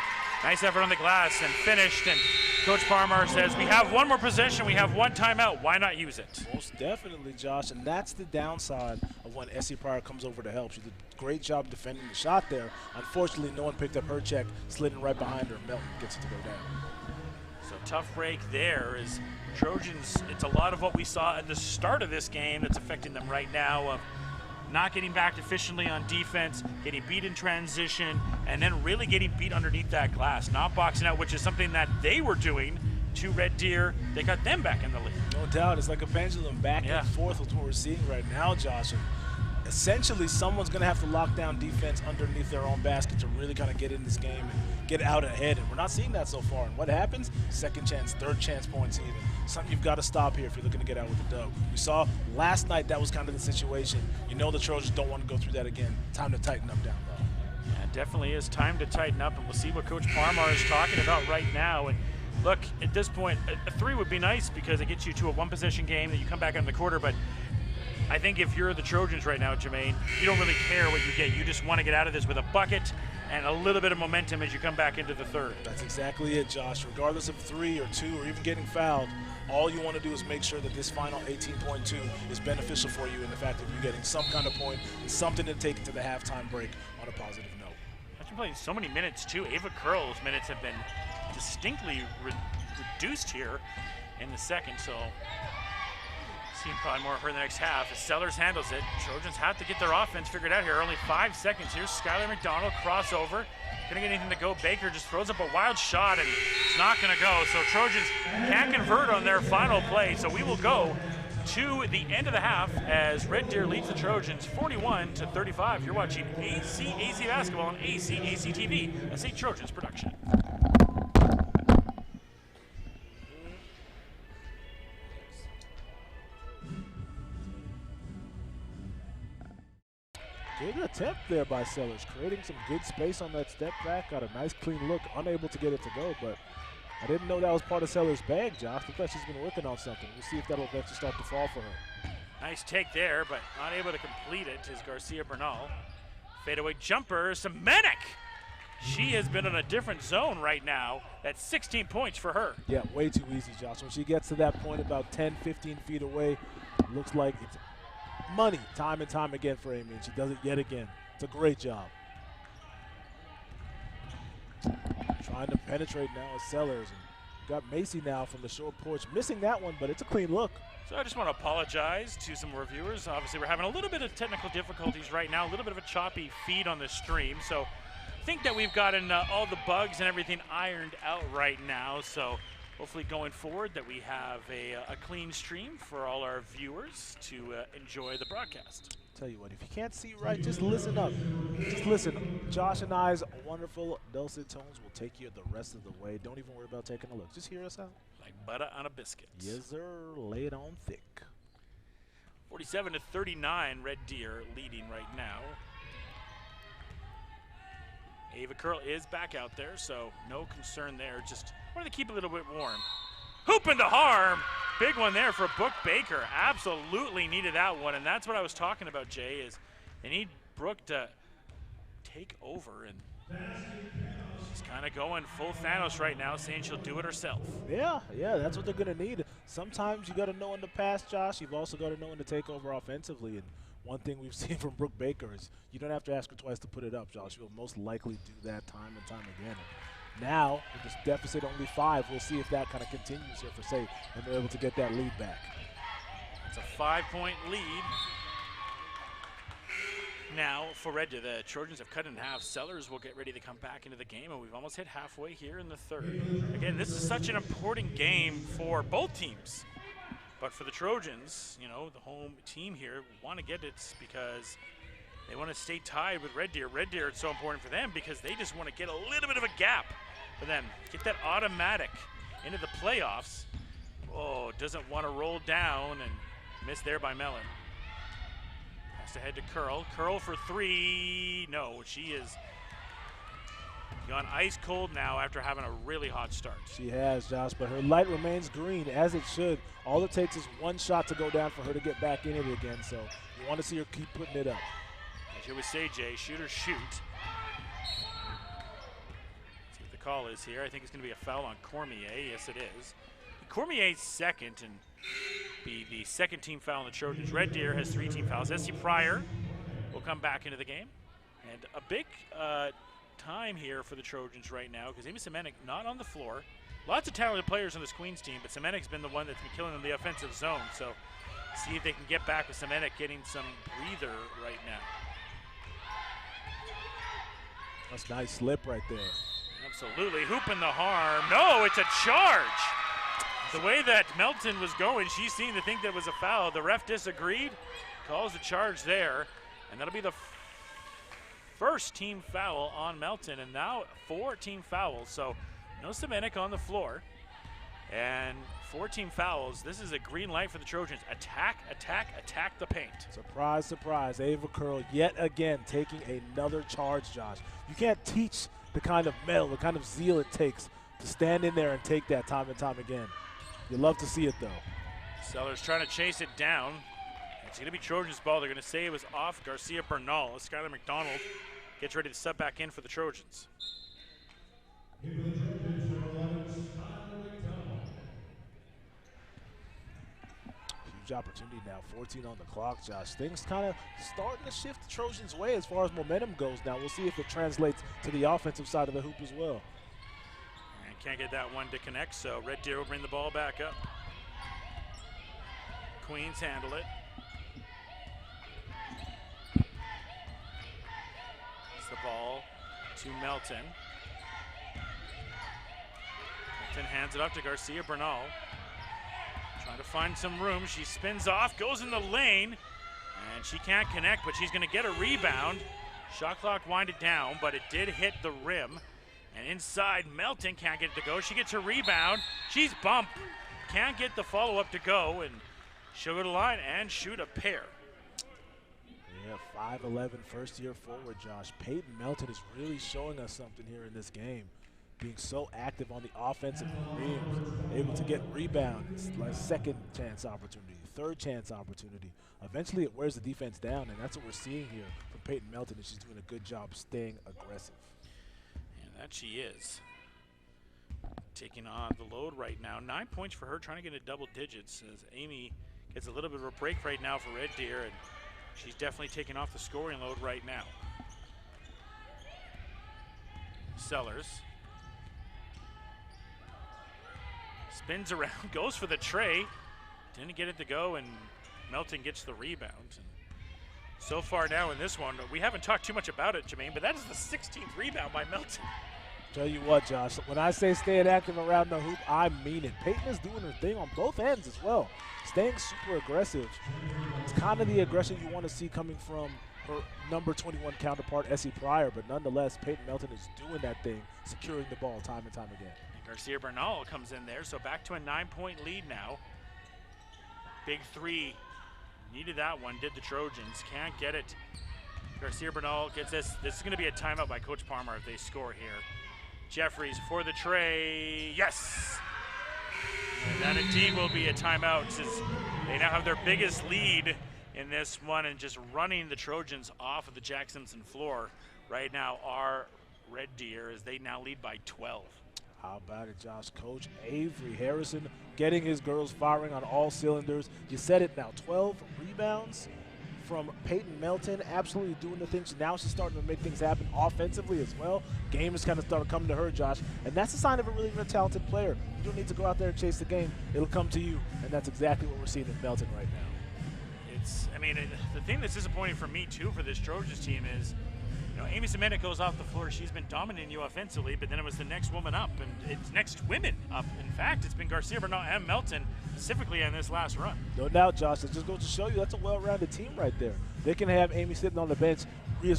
Nice effort on the glass and finished. And Coach Parmar says, we have 1 more possession. We have 1 timeout. Why not use it? Most definitely, Josh. And that's the downside of when Essie Pryor comes over to help. She did a great job defending the shot there. Unfortunately, no one picked up her check, sliding right behind her. Melton gets it to go down. So tough break there is Trojans. It's a lot of what we saw at the start of this game that's affecting them right now, of not getting back efficiently on defense, getting beat in transition, and then really getting beat underneath that glass, not boxing out, which is something that they were doing to Red Deer. They got them back in the lead. No doubt. It's like a pendulum back and forth with what we're seeing right now, Josh. And essentially, someone's going to have to lock down defense underneath their own basket to really kind of get in this game and get out ahead, and we're not seeing that so far. And what happens? Second chance, third chance points even. Something you've got to stop here if you're looking to get out with the dub. We saw last night that was kind of the situation. You know the Trojans don't want to go through that again. Time to tighten up down low. Yeah, it definitely is time to tighten up, and we'll see what Coach Parmar is talking about right now. And look, at this point, a 3 would be nice because it gets you to a one-possession game that you come back in the quarter, but I think if you're the Trojans right now, Jermaine, you don't really care what you get. You just want to get out of this with a bucket and a little bit of momentum as you come back into the third. That's exactly it, Josh. Regardless of 3 or 2 or even getting fouled, all you want to do is make sure that this final 18.2 is beneficial for you in the fact that you're getting some kind of point and something to take into the halftime break on a positive note. I've been playing so many minutes, too. Ava Curl's minutes have been distinctly reduced here in the second, so seeing probably more of her in the next half as Sellers handles it. Trojans have to get their offense figured out here. Only 5 seconds here. Skylar McDonald crossover. Gonna get anything to go. Baker just throws up a wild shot and it's not gonna go. So Trojans can't convert on their final play. So we will go to the end of the half as Red Deer leads the Trojans 41-35. You're watching ACAC basketball on ACAC TV, a SAIT Trojans production. Good attempt there by Sellers, creating some good space on that step back. Got a nice clean look, unable to get it to go, but I didn't know that was part of Sellers' bag, Josh. I thought she's been working on something. We'll see if that'll eventually start to fall for her. Nice take there, but unable to complete it is Garcia Bernal. Fadeaway jumper, Semenik. She has been in a different zone right now. That's 16 points for her. Yeah, way too easy, Josh. When she gets to that point about 10, 15 feet away, looks like it's money time and time again for Amy, and she does it yet again. It's a great job. Trying to penetrate now is Sellers. And got Macy now from the short porch. Missing that one, but it's a clean look. So I just want to apologize to some reviewers. Obviously, we're having a little bit of technical difficulties right now, a little bit of a choppy feed on the stream. So I think that we've gotten all the bugs and everything ironed out right now. So hopefully going forward that we have a clean stream for all our viewers to enjoy the broadcast. Tell you what, if you can't see right, just listen up. Just listen. Josh and I's wonderful dulcet tones will take you the rest of the way. Don't even worry about taking a look. Just hear us out. Like butter on a biscuit. Yes, sir. Lay it on thick. 47-39, Red Deer leading right now. Ava Curl is back out there, so no concern there. Just wanted to keep a little bit warm. Hoop into harm. Big one there for Brooke Baker. Absolutely needed that one, and that's what I was talking about, Jay, is they need Brooke to take over, and she's kind of going full Thanos right now, saying she'll do it herself. Yeah, that's what they're going to need. Sometimes you got to know in the pass, Josh. You've also got to know when to take over offensively, and one thing we've seen from Brooke Baker is you don't have to ask her twice to put it up, Josh. She'll most likely do that time and time again. Now, with this deficit only 5, we'll see if that kind of continues here for SAIT, and they're able to get that lead back. It's a 5-point lead. Now, for Red Deer, the Trojans have cut in half. Sellers will get ready to come back into the game, and we've almost hit halfway here in the third. Again, this is such an important game for both teams. But for the Trojans, you know, the home team here want to get it because they want to stay tied with Red Deer. Red Deer, it's so important for them because they just want to get a little bit of a gap for them. Get that automatic into the playoffs. Oh, doesn't want to roll down and miss there by Mellon. Has to head to Curl. Curl for 3. No, she is gone ice cold now after having a really hot start. She has, Josh, but her light remains green, as it should. All it takes is one shot to go down for her to get back in it again, so you want to see her keep putting it up. As here we say, Jay, shoot or shoot. Let's see what the call is here. I think it's going to be a foul on Cormier. Yes, it is. Cormier's second and be the second team foul on the Trojans. Red Deer has 3 team fouls. Essie Pryor will come back into the game. And a big time here for the Trojans right now because Amy Semenik not on the floor. Lots of talented players on this Queens team, but Semenik's been the one that's been killing them in the offensive zone. So see if they can get back with Semenik getting some breather right now. That's a nice slip right there. Absolutely. Hooping the harm. No, it's a charge. The way that Melton was going, she seemed to think that was a foul. The ref disagreed, calls the charge there, and that'll be the first team foul on Melton, and now 4 team fouls. So no Semenik on the floor. And 4 team fouls. This is a green light for the Trojans. Attack, attack, attack the paint. Surprise, surprise. Ava Curl yet again taking another charge, Josh. You can't teach the kind of mettle, the kind of zeal it takes to stand in there and take that time and time again. You love to see it, though. Sellers trying to chase it down. It's going to be Trojans' ball. They're going to say it was off Garcia Bernal. Skylar McDonald gets ready to sub back in for the Trojans. Huge opportunity now, 14 on the clock, Josh. Things kind of starting to shift the Trojans' way as far as momentum goes now. We'll see if it translates to the offensive side of the hoop as well. And can't get that one to connect, so Red Deer will bring the ball back up. Queens handle it. It's the ball to Melton. Melton hands it up to Garcia Bernal. Trying to find some room. She spins off, goes in the lane, and she can't connect, but she's going to get a rebound. Shot clock winded down, but it did hit the rim. And inside, Melton can't get it to go. She gets a rebound. She's bumped. Can't get the follow-up to go, and she'll go to the line and shoot a pair. Yeah, 5'11", first-year forward, Josh. Peyton Melton is really showing us something here in this game. Being so active on the offensive rims, able to get rebounds, like second chance opportunity, third chance opportunity. Eventually it wears the defense down, and that's what we're seeing here from Peyton Melton, and she's doing a good job staying aggressive. And that she is. Taking on the load right now. 9 points for her, trying to get into double digits as Amy gets a little bit of a break right now for Red Deer, and she's definitely taking off the scoring load right now. Sellers. Spins around, goes for the tray. Didn't get it to go, and Melton gets the rebound. And so far now in this one, we haven't talked too much about it, Jermaine, but that is the 16th rebound by Melton. Tell you what, Josh, when I say staying active around the hoop, I mean it. Peyton is doing her thing on both ends as well. Staying super aggressive. It's kind of the aggression you want to see coming from her number 21 counterpart, Essie Pryor, but nonetheless, Peyton Melton is doing that thing, securing the ball time and time again. Garcia Bernal comes in there, so back to a 9-point lead now. Big three, needed that one, did the Trojans, can't get it. Garcia Bernal gets this. This is gonna be a timeout by Coach Parmar if they score here. Jeffries for the tray, yes! And that indeed will be a timeout, as they now have their biggest lead in this one and just running the Trojans off of the Jack Simpson floor. Right now are Red Deer as they now lead by 12. How about it, Josh? Coach Avery Harrison getting his girls firing on all cylinders. You said it now, 12 rebounds from Peyton Melton, absolutely doing the things. Now she's starting to make things happen offensively as well. Game is kind of starting to come to her, Josh, and that's a sign of a really talented player. You don't need to go out there and chase the game. It'll come to you, and that's exactly what we're seeing in Melton right now. The thing that's disappointing for me, too, for this Trojans team is, Amy Semenik goes off the floor. She's been dominating you offensively, but then it was the next woman up, and it's next women up. In fact, it's been Garcia Bernal and Melton specifically on this last run. No doubt, Josh. It just goes to show you that's a well-rounded team right there. They can have Amy sitting on the bench,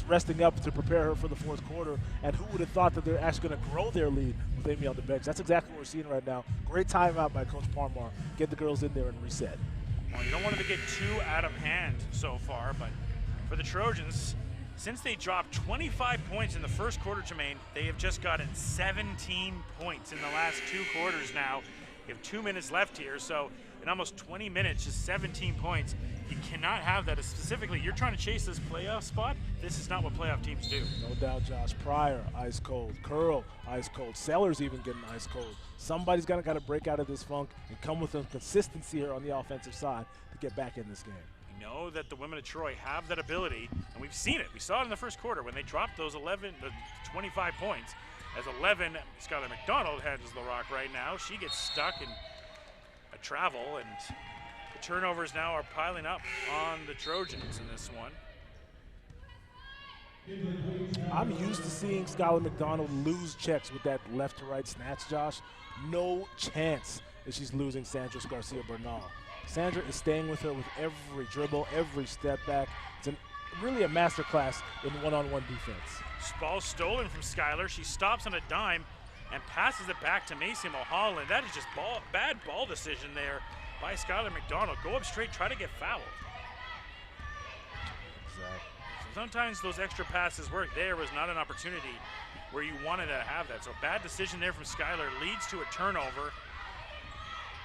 resting up to prepare her for the fourth quarter, and who would have thought that they're actually going to grow their lead with Amy on the bench? That's exactly what we're seeing right now. Great timeout by Coach Parmar. Get the girls in there and reset. Well, you don't want them to get too out of hand so far, but for the Trojans, since they dropped 25 points in the first quarter, Jermaine, they have just gotten 17 points in the last 2 quarters now. You have 2 minutes left here, so in almost 20 minutes, just 17 points. You cannot have that. Specifically, you're trying to chase this playoff spot. This is not what playoff teams do. No doubt, Josh. Pryor, ice cold. Curl, ice cold. Sellers even getting ice cold. Somebody's got to break out of this funk and come with some consistency here on the offensive side to get back in this game. Know that the women of Troy have that ability, and we've seen it. We saw it in the first quarter when they dropped those 25 points. As 11, Skylar McDonald handles the rock right now. She gets stuck in a travel, and the turnovers now are piling up on the Trojans in this one. I'm used to seeing Skylar McDonald lose checks with that left to right snatch, Josh. No chance that she's losing Sandra Garcia Bernal. Sandra is staying with her with every dribble, every step back. It's an really a masterclass in one-on-one defense. Ball stolen from Skylar. She stops on a dime and passes it back to Macy Mulholland. That is just bad ball decision there by Skylar McDonald. Go up straight, try to get fouled. Exactly. So sometimes those extra passes work. There was not an opportunity where you wanted to have that. So bad decision there from Skylar leads to a turnover.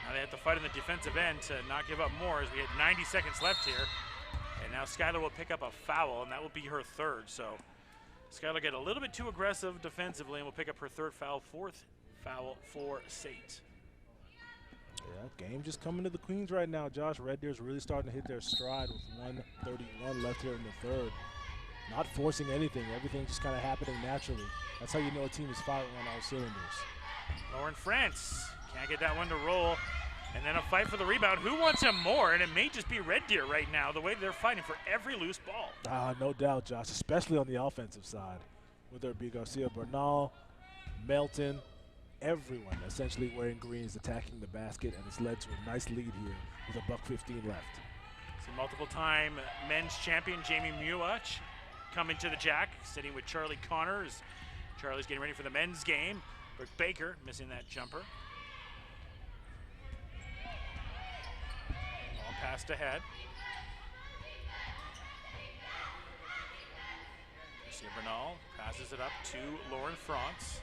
Now they have to fight on the defensive end to not give up more as we had 90 seconds left here. And now Skylar will pick up a foul, and that will be her third. So Skylar get a little bit too aggressive defensively and will pick up her third foul, fourth foul for SAIT. Yeah, game just coming to the Queens right now, Josh. Red Deer's really starting to hit their stride with 1:31 left here in the third. Not forcing anything, everything just kind of happening naturally. That's how you know a team is firing on all cylinders. Lauren France can't get that one to roll. And then a fight for the rebound. Who wants him more? And it may just be Red Deer right now, the way they're fighting for every loose ball. No doubt, Josh, especially on the offensive side. Whether it be Garcia Bernal, Melton, everyone essentially wearing greens attacking the basket, and it's led to a nice lead here with $1:15 left. So multiple-time men's champion Jamie Muach coming to the jack, sitting with Charlie Connors. Charlie's getting ready for the men's game. Brooke Baker missing that jumper. All passed ahead. Garcia Bernal passes it up to Lauren France.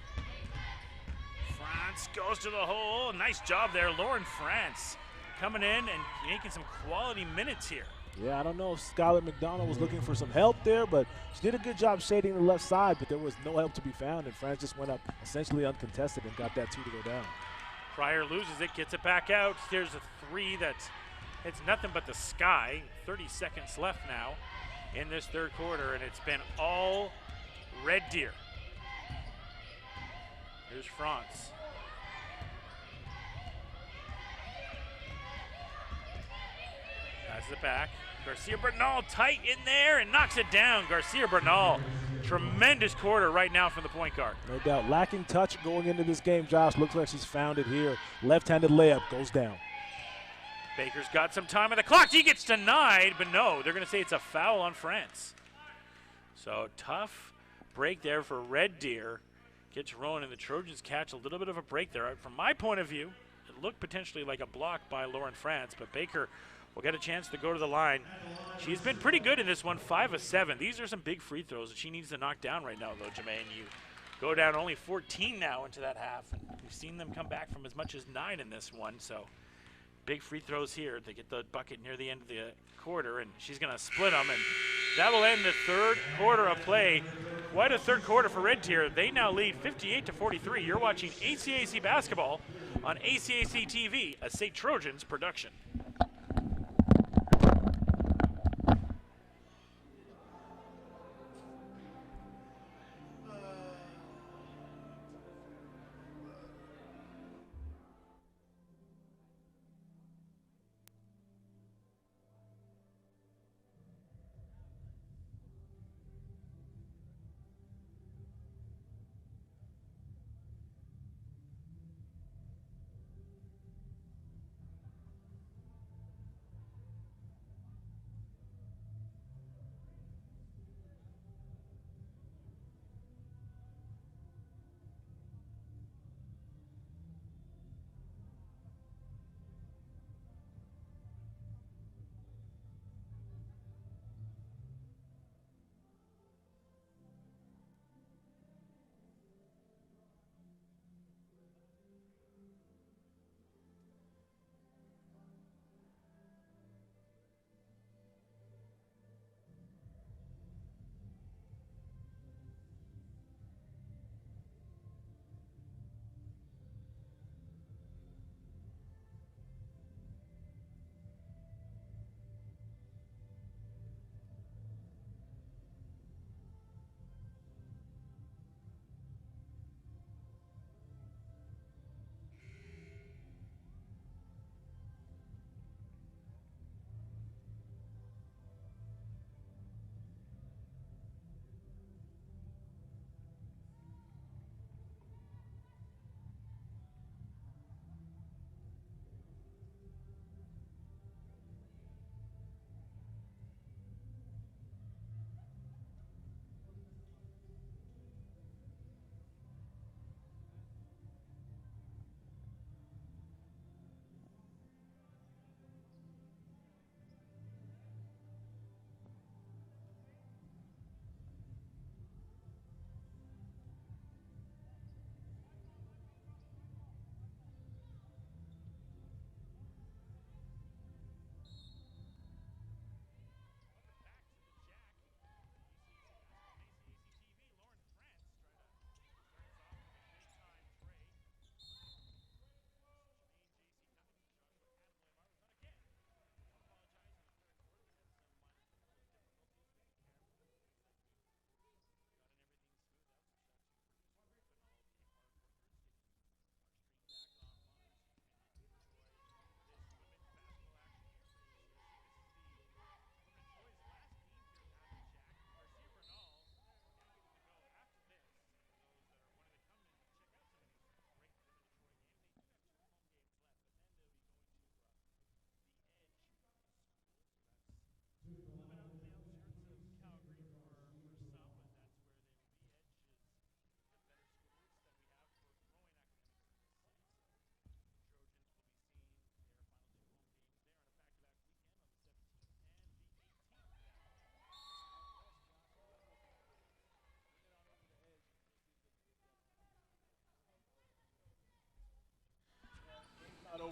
France goes to the hole. Nice job there, Lauren France, coming in and making some quality minutes here. Yeah, I don't know if Skylar McDonald was looking for some help there, but she did a good job shading the left side, but there was no help to be found, and France just went up essentially uncontested and got that two to go down. Pryor loses it, gets it back out. There's a three that's it's nothing but the sky. 30 seconds left now in this third quarter, and it's been all Red Deer. Here's France. Passes it back. Garcia Bernal tight in there and knocks it down. Garcia Bernal, tremendous quarter right now from the point guard. No doubt. Lacking touch going into this game, Josh. Looks like she's found it here. Left-handed layup goes down. Baker's got some time on the clock. He gets denied, but no, they're going to say it's a foul on France. So tough break there for Red Deer. Gets rolling, and the Trojans catch a little bit of a break there. From my point of view, it looked potentially like a block by Lauren France, but Baker will get a chance to go to the line. She's been pretty good in this one, 5 of 7. These are some big free throws that she needs to knock down right now, though, Jermaine. You go down only 14 now into that half, and we've seen them come back from as much as 9 in this one, so big free throws here. They get the bucket near the end of the quarter, and she's going to split them, and that will end the third quarter of play. Quite a third quarter for Red Deer. They now lead 58-43. You're watching ACAC basketball on ACAC TV, a SAIT Trojans production.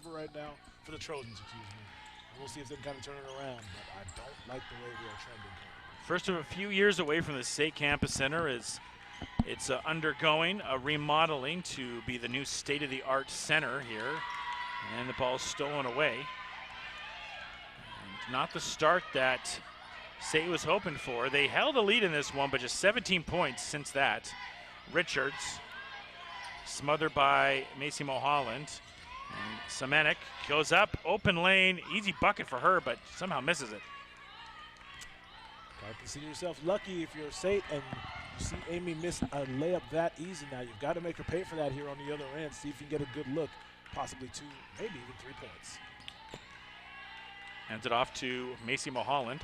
number right now for the Trojans, excuse me. And we'll see if they can kind of turn it around, but I don't like the way we are trending currently. First of a few years away from the SAIT Campus Center is it's undergoing a remodeling to be the new state-of-the-art center here. And the ball's stolen away. And not the start that SAIT was hoping for. They held a lead in this one, but just 17 points since that. Richards smothered by Macy Mulholland. And Semenik goes up, open lane, easy bucket for her, but somehow misses it. Gotta consider yourself lucky if you're SAIT and you see Amy miss a layup that easy now. You've got to make her pay for that here on the other end. See if you can get a good look, possibly 2, maybe even 3 points. Hands it off to Macy Mulholland.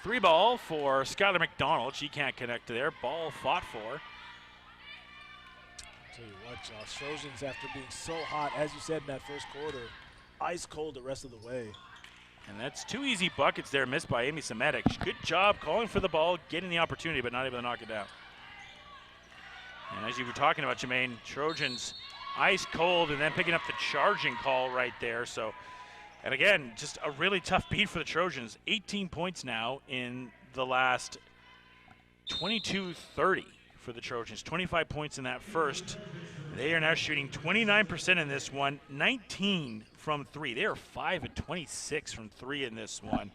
3 ball for Skylar McDonald. She can't connect there. Ball fought for. I'll tell you what, Josh, Trojans, after being so hot, as you said in that first quarter, ice cold the rest of the way. And that's 2 easy buckets there missed by Amy Semetic. Good job calling for the ball, getting the opportunity, but not able to knock it down. And as you were talking about, Jermaine, Trojans ice cold and then picking up the charging call right there. So, and again, just a really tough beat for the Trojans. 18 points now in the last 22-30 for the Trojans. 25 points in that first. They are now shooting 29% in this one, 19 from 3. They are 5 of 26 from 3 in this one,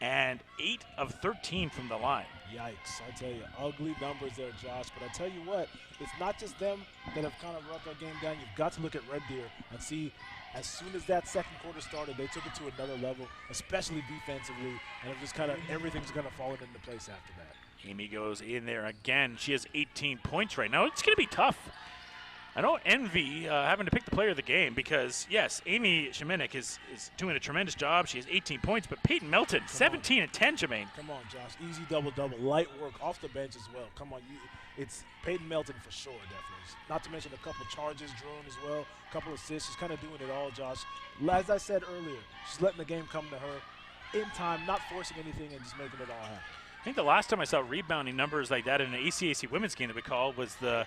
and 8 of 13 from the line. Yikes, I tell you, ugly numbers there, Josh. But I tell you what, it's not just them that have kind of brought their game down. You've got to look at Red Deer and see, as soon as that second quarter started, they took it to another level, especially defensively, and it just kind of, everything's going to fall into place after that. Amy goes in there again. She has 18 points right now. It's going to be tough. I don't envy having to pick the player of the game because, yes, Amy Semenik is doing a tremendous job. She has 18 points, but Peyton Melton, 17 and 10, Jermaine. Come on, Josh. Easy double-double. Light work off the bench as well. Come on. It's Peyton Melton for sure, definitely. Not to mention a couple charges drawn as well, a couple assists. She's kind of doing it all, Josh. As I said earlier, she's letting the game come to her in time, not forcing anything and just making it all happen. I think the last time I saw rebounding numbers like that in an ACAC women's game that we called was the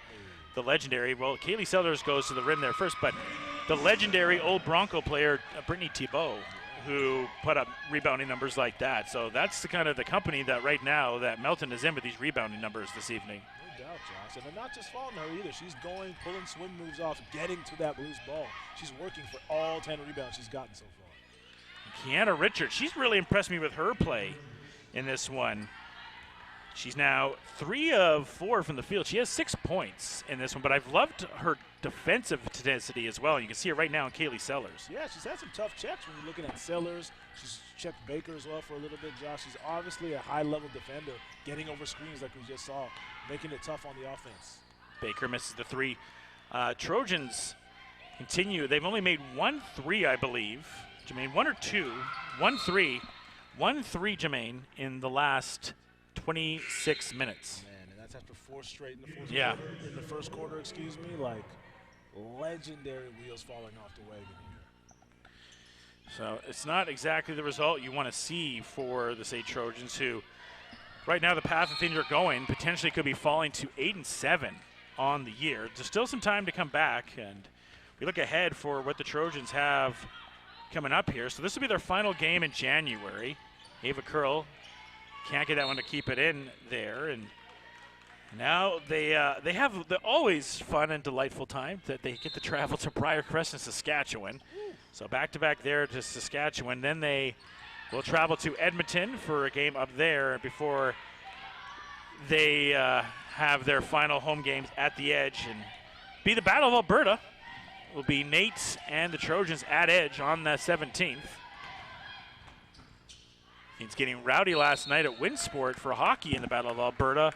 legendary, well, Kaylee Sellers goes to the rim there first, but the legendary old Bronco player, Brittany Thibault, who put up rebounding numbers like that. So that's the kind of the company that right now that Melton is in with these rebounding numbers this evening. No doubt, Josh. And they're not just following her either. She's going, pulling swim moves off, getting to that loose ball. She's working for all 10 rebounds she's gotten so far. Kiana Richards, she's really impressed me with her play in this one. She's now 3 of 4 from the field. She has 6 points in this one, but I've loved her defensive tenacity as well. You can see it right now in Kaylee Sellers. Yeah, she's had some tough checks when you're looking at Sellers. She's checked Baker as well for a little bit, Josh. She's obviously a high-level defender, getting over screens like we just saw, making it tough on the offense. Baker misses the 3. Trojans continue. They've only made 1 3, I believe. Jermaine, 1 or 2? 1 3. 1 3, Jermaine, in the last 26 minutes. Man, and that's after 4 straight in the fourth yeah. quarter. In the first quarter, excuse me, like legendary wheels falling off the wagon here. So it's not exactly the result you want to see for the SAIT Trojans, who right now the path that things are going potentially could be falling to 8 and 7 on the year. There's still some time to come back, and we look ahead for what the Trojans have coming up here. So this will be their final game in January. Ava Curl can't get that one to keep it in there, and now they have the always fun and delightful time that they get to travel to Briarcrest in Saskatchewan. So back-to-back there to Saskatchewan. Then they will travel to Edmonton for a game up there before they have their final home games at the Edge and be the Battle of Alberta. Will be Nate and the Trojans at Edge on the 17th. It's getting rowdy last night at Winsport for hockey in the Battle of Alberta.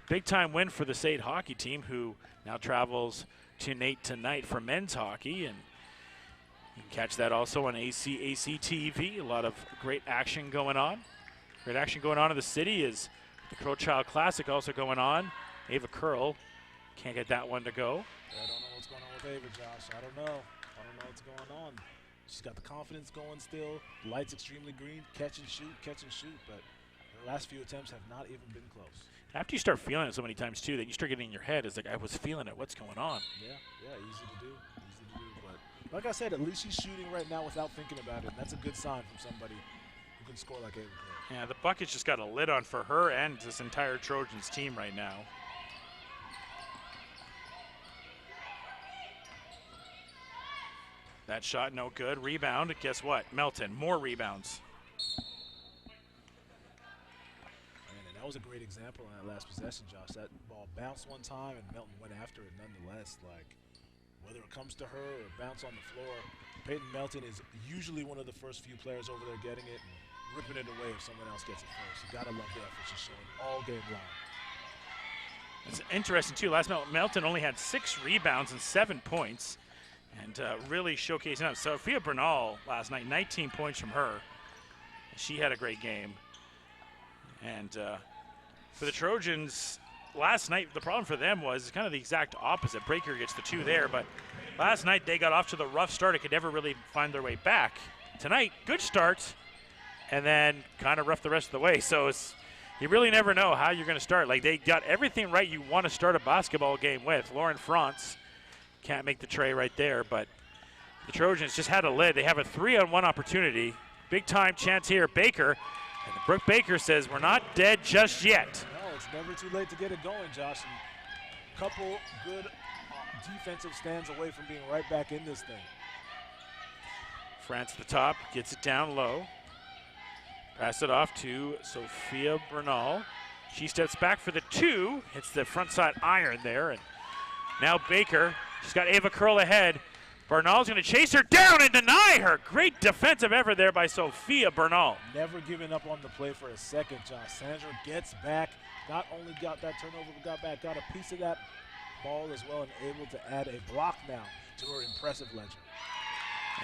Big-time win for the SAIT hockey team, who now travels to Nate tonight for men's hockey. And you can catch that also on ACAC TV. A lot of great action going on. Great action going on in the city is the Crow Child Classic also going on. Ava Curl can't get that one to go. Yeah, I don't know what's going on with Ava, Josh. I don't know what's going on. She's got the confidence going still. The light's extremely green. Catch and shoot, but her last few attempts have not even been close. After you start feeling it so many times, too, that you start getting in your head, it's like, I was feeling it. What's going on? Yeah, easy to do. But Like I said, at least she's shooting right now without thinking about it. And that's a good sign from somebody who can score like Ava Curl. Yeah, the bucket's just got a lid on for her and this entire Trojans team right now. That shot no good. Rebound. Guess what? Melton. More rebounds. And that was a great example in that last possession, Josh. That ball bounced one time and Melton went after it nonetheless. Like, whether it comes to her or bounce on the floor, Peyton Melton is usually one of the first few players over there getting it and ripping it away if someone else gets it first. You gotta love the effort she's showing all game long. It's interesting too. Last Melton only had 6 rebounds and 7 points. And really showcasing up. Sophia Bernal last night, 19 points from her. She had a great game. And for the Trojans, last night, the problem for them was kind of the exact opposite. Breaker gets the 2 there, but last night they got off to the rough start. It could never really find their way back. Tonight, good start, and then kind of rough the rest of the way. So you really never know how you're going to start. Like, they got everything right you want to start a basketball game with. Lauren France can't make the tray right there, but the Trojans just had a lid. They have a 3-on-1 opportunity. Big time chance here. Baker, and Brooke Baker says, we're not dead just yet. No, it's never too late to get it going, Josh. And a couple good defensive stands away from being right back in this thing. France at the top, gets it down low. Pass it off to Sophia Bernal. She steps back for the 2, hits the front side iron there, and now Baker, she's got Ava Curl ahead. Bernal's going to chase her down and deny her. Great defensive effort there by Sophia Bernal. Never giving up on the play for a second, Josh. Sandra gets back, not only got that turnover, but got back, got a piece of that ball as well, and able to add a block now to her impressive ledger.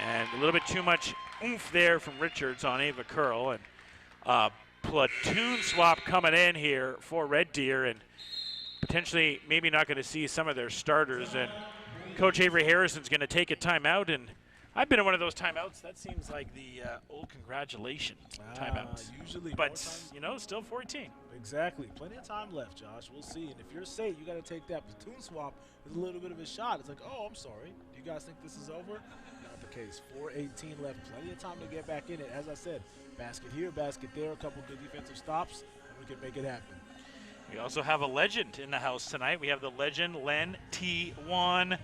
And a little bit too much oomph there from Richards on Ava Curl. And platoon swap coming in here for Red Deer, and potentially maybe not going to see some of their starters. And Coach Avery Harrison's going to take a timeout, and I've been in one of those timeouts. That seems like the old congratulation timeout. Usually, but, you know, still 14. Exactly. Plenty of time left, Josh. We'll see. And if you're SAIT, you got to take that platoon swap. It's a little bit of a shot. It's like, oh, I'm sorry. Do you guys think this is over? Not the case. 4:18 left. Plenty of time to get back in it. As I said, basket here, basket there, a couple good defensive stops, and we can make it happen. We also have a legend in the house tonight. We have the legend, Len T1.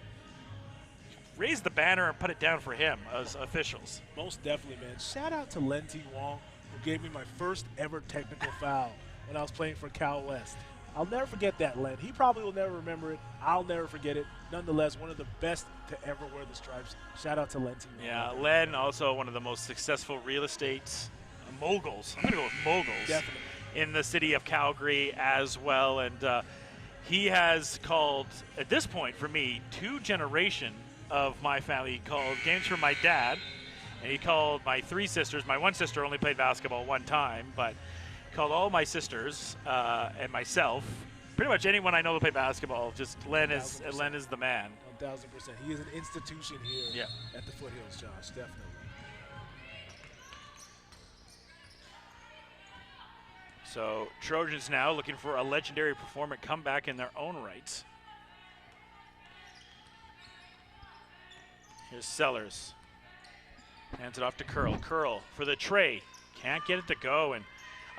Raise the banner and put it down for him as officials. Most definitely, man. Shout out to Len T. Wong, who gave me my first ever technical foul when I was playing for Cal West. I'll never forget that, Len. He probably will never remember it. I'll never forget it. Nonetheless, one of the best to ever wear the stripes. Shout out to Len T. Wong. Yeah, Len, also one of the most successful real estate moguls. I'm going to go with moguls. Definitely. In the city of Calgary as well. And he has called, at this point for me, 2 generations of my family. He called games for my dad, and he called my 3 sisters. My 1 sister only played basketball 1 time, but he called all my sisters and myself, pretty much anyone I know to play basketball. Just Len is the man. 1,000%. He is an institution here at the Foothills, Josh, definitely. So Trojans now looking for a legendary performance comeback in their own right. Here's Sellers. Hands it off to Curl. Curl for the tray. Can't get it to go. And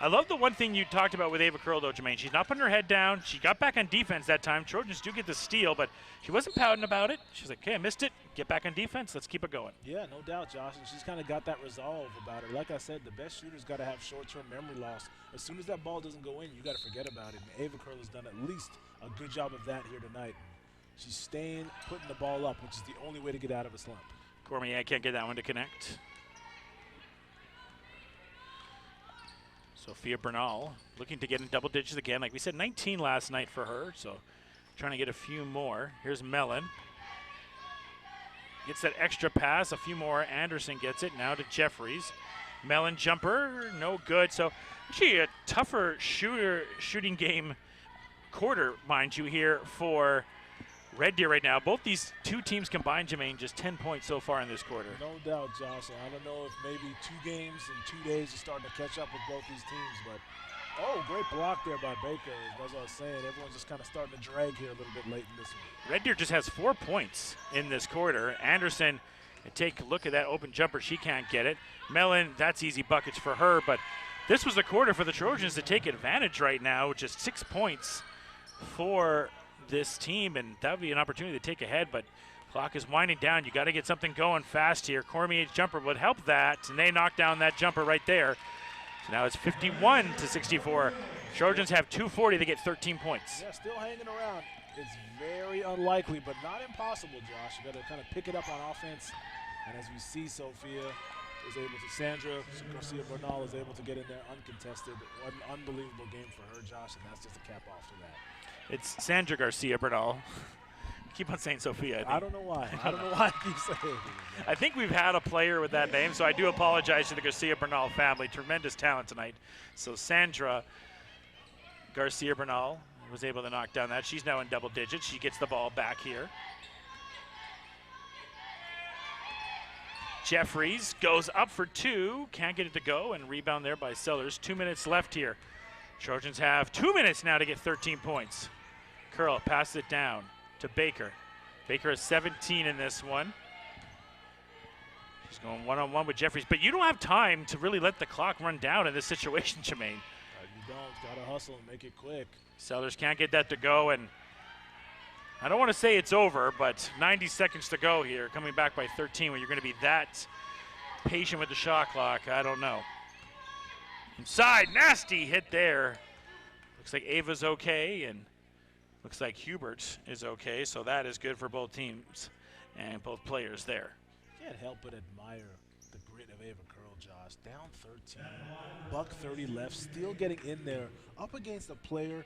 I love the one thing you talked about with Ava Curl, though, Jermaine. She's not putting her head down. She got back on defense that time. Trojans do get the steal, but she wasn't pouting about it. She's like, okay, I missed it. Get back on defense. Let's keep it going. Yeah, no doubt, Josh. And she's kind of got that resolve about her. Like I said, the best shooters got to have short-term memory loss. As soon as that ball doesn't go in, you got to forget about it. And Ava Curl has done at least a good job of that here tonight. She's staying, putting the ball up, which is the only way to get out of a slump. Cormier can't get that one to connect. Sophia Bernal looking to get in double digits again. Like we said, 19 last night for her, so trying to get a few more. Here's Mellon. Gets that extra pass, a few more. Anderson gets it now to Jeffries. Mellon jumper, no good. So actually a tougher shooting game quarter, mind you, here for Red Deer right now. Both these 2 teams combined, Jermaine, just 10 points so far in this quarter. No doubt, Josh. I don't know if maybe 2 games in 2 days is starting to catch up with both these teams, but great block there by Baker. As I was saying, everyone's just kind of starting to drag here a little bit late in this one. Red Deer just has 4 points in this quarter. Anderson And take a look at that open jumper. She can't get it. Mellon, that's easy buckets for her, but this was the quarter for the Trojans to take advantage right now. Just 6 points for this team, and that would be an opportunity to take ahead, but clock is winding down. You got to get something going fast here. Cormier's jumper would help that, and they knock down that jumper right there. So now it's 51-64. Trojans have 240 to get 13 points. Yeah, still hanging around. It's very unlikely, but not impossible, Josh. You got to kind of pick it up on offense. And as we see, Sophia is able to, Sandra Garcia Bernal is able to get in there uncontested. What an unbelievable game for her, Josh, and that's just a cap off to that. It's Sandra Garcia Bernal. Keep on saying Sophia. I don't know why. I don't know why I keep saying it. I think we've had a player with that name, so I do apologize to the Garcia Bernal family. Tremendous talent tonight. So Sandra Garcia Bernal was able to knock down that. She's now in double digits. She gets the ball back here. Jeffries goes up for two, can't get it to go, and rebound there by Sellers. 2 minutes left here. Trojans have 2 minutes now to get 13 points. Curl passes it down to Baker. Baker has 17 in this one. She's going one-on-one with Jeffries, but you don't have time to really let the clock run down in this situation, Jermaine. You don't. Got to hustle and make it quick. Sellers can't get that to go, and I don't want to say it's over, but 90 seconds to go here, coming back by 13 when you're going to be that patient with the shot clock. I don't know. Inside, nasty hit there. Looks like Ava's okay, and looks like Hubert is okay, so that is good for both teams and both players there. Can't help but admire the grit of Ava Curl, Josh. Down 13, buck 30 left, still getting in there, up against a player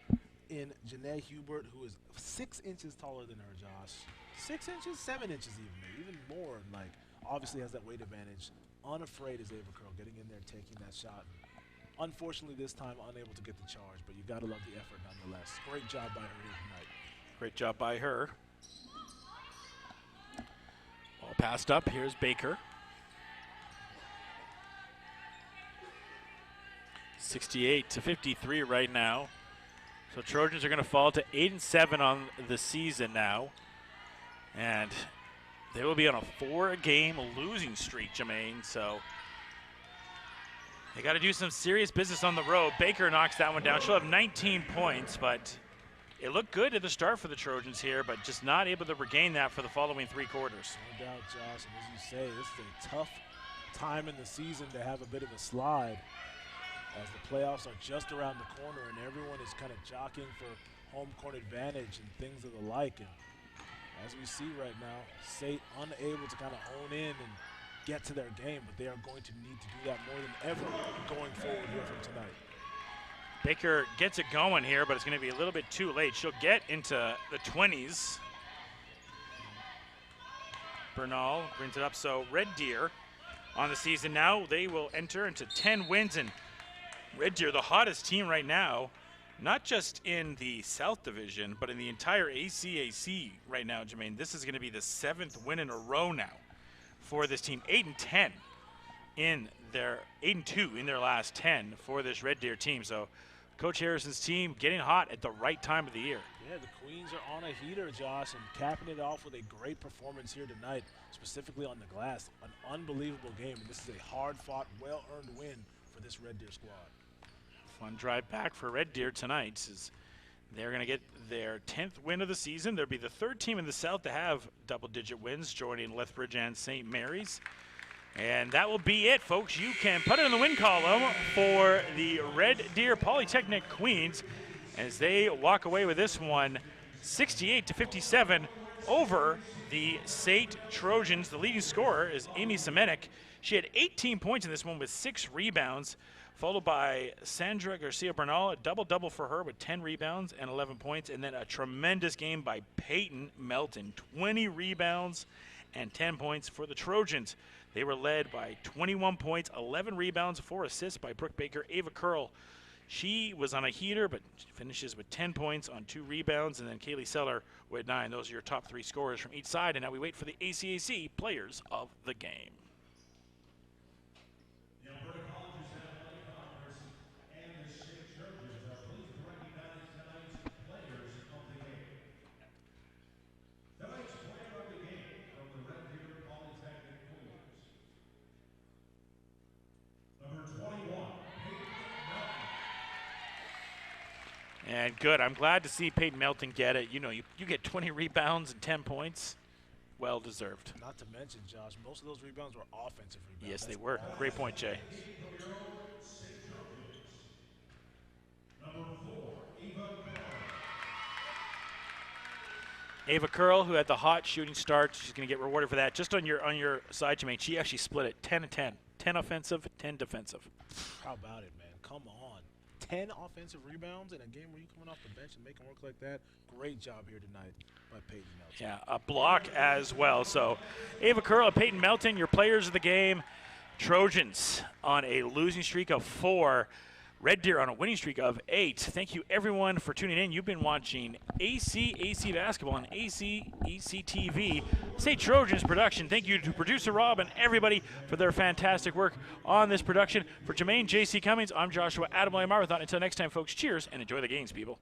in Janae Hubert, who is 6 inches taller than her, Josh. 6 inches, 7 inches even more. Like, obviously has that weight advantage. Unafraid is Ava Curl, getting in there, taking that shot. Unfortunately, this time unable to get the charge, but you got to love the effort nonetheless. Great job by her here tonight. Great job by her. Ball passed up. Here's Baker. 68-53 right now. So Trojans are going to fall to 8-7 on the season now. And they will be on a 4-game losing streak, Jermaine. So they got to do some serious business on the road. Baker knocks that one down. She'll have 19 points, but it looked good at the start for the Trojans here, but just not able to regain that for the following 3 quarters. No doubt, Josh. And as you say, this is a tough time in the season to have a bit of a slide, as the playoffs are just around the corner and everyone is kind of jockeying for home court advantage and things of the like. And as we see right now, SAIT unable to kind of hone in and get to their game, but they are going to need to do that more than ever going forward here from tonight. Baker gets it going here, but it's going to be a little bit too late. She'll get into the 20s. Bernal brings it up. So Red Deer on the season now, they will enter into 10 wins, and Red Deer, the hottest team right now, not just in the South Division, but in the entire ACAC right now, Jermaine. This is going to be the 7th win in a row now for this team. 8-10 in their 8-2 in their last 10 for this Red Deer team. So Coach Harrison's team getting hot at the right time of the year. Yeah, the Queens are on a heater, Josh, and capping it off with a great performance here tonight, specifically on the glass. An unbelievable game, and this is a hard-fought, well-earned win for this Red Deer squad. Fun drive back for Red Deer tonight, as they're going to get their 10th win of the season. They'll be the 3rd team in the South to have double-digit wins, joining Lethbridge and St. Mary's. And that will be it, folks. You can put it in the win column for the Red Deer Polytechnic Queens as they walk away with this one 68-57 over the SAIT Trojans. The leading scorer is Amy Semenik. She had 18 points in this one with 6 rebounds, followed by Sandra Garcia Bernal, a double-double for her with 10 rebounds and 11 points, and then a tremendous game by Peyton Melton, 20 rebounds and 10 points for the Trojans. They were led by 21 points, 11 rebounds, 4 assists by Brooke Baker. Ava Curl, she was on a heater, but she finishes with 10 points on 2 rebounds, and then Kaylee Seller with 9. Those are your top 3 scorers from each side, and now we wait for the ACAC players of the game. And good. I'm glad to see Peyton Melton get it. You know, you get 20 rebounds and 10 points. Well deserved. Not to mention, Josh, most of those rebounds were offensive rebounds. Yes, they were. Great point, Jay. Ava Curl, who had the hot shooting start, she's going to get rewarded for that. Just on your side, Jermaine, she actually split it 10 and 10. 10 offensive, 10 defensive. How about it, man? Come on. 10 offensive rebounds in a game where you're coming off the bench and making work like that. Great job here tonight by Peyton Melton. Yeah, a block as well. So Ava Curl and Peyton Melton, your players of the game. Trojans on a losing streak of 4. Red Deer on a winning streak of 8. Thank you, everyone, for tuning in. You've been watching ACAC basketball on ACAC TV, SAIT Trojans production. Thank you to producer Rob and everybody for their fantastic work on this production. For Jermaine J.C. Cummings, I'm Joshua Adamle Marthon. Until next time, folks, cheers and enjoy the games, people.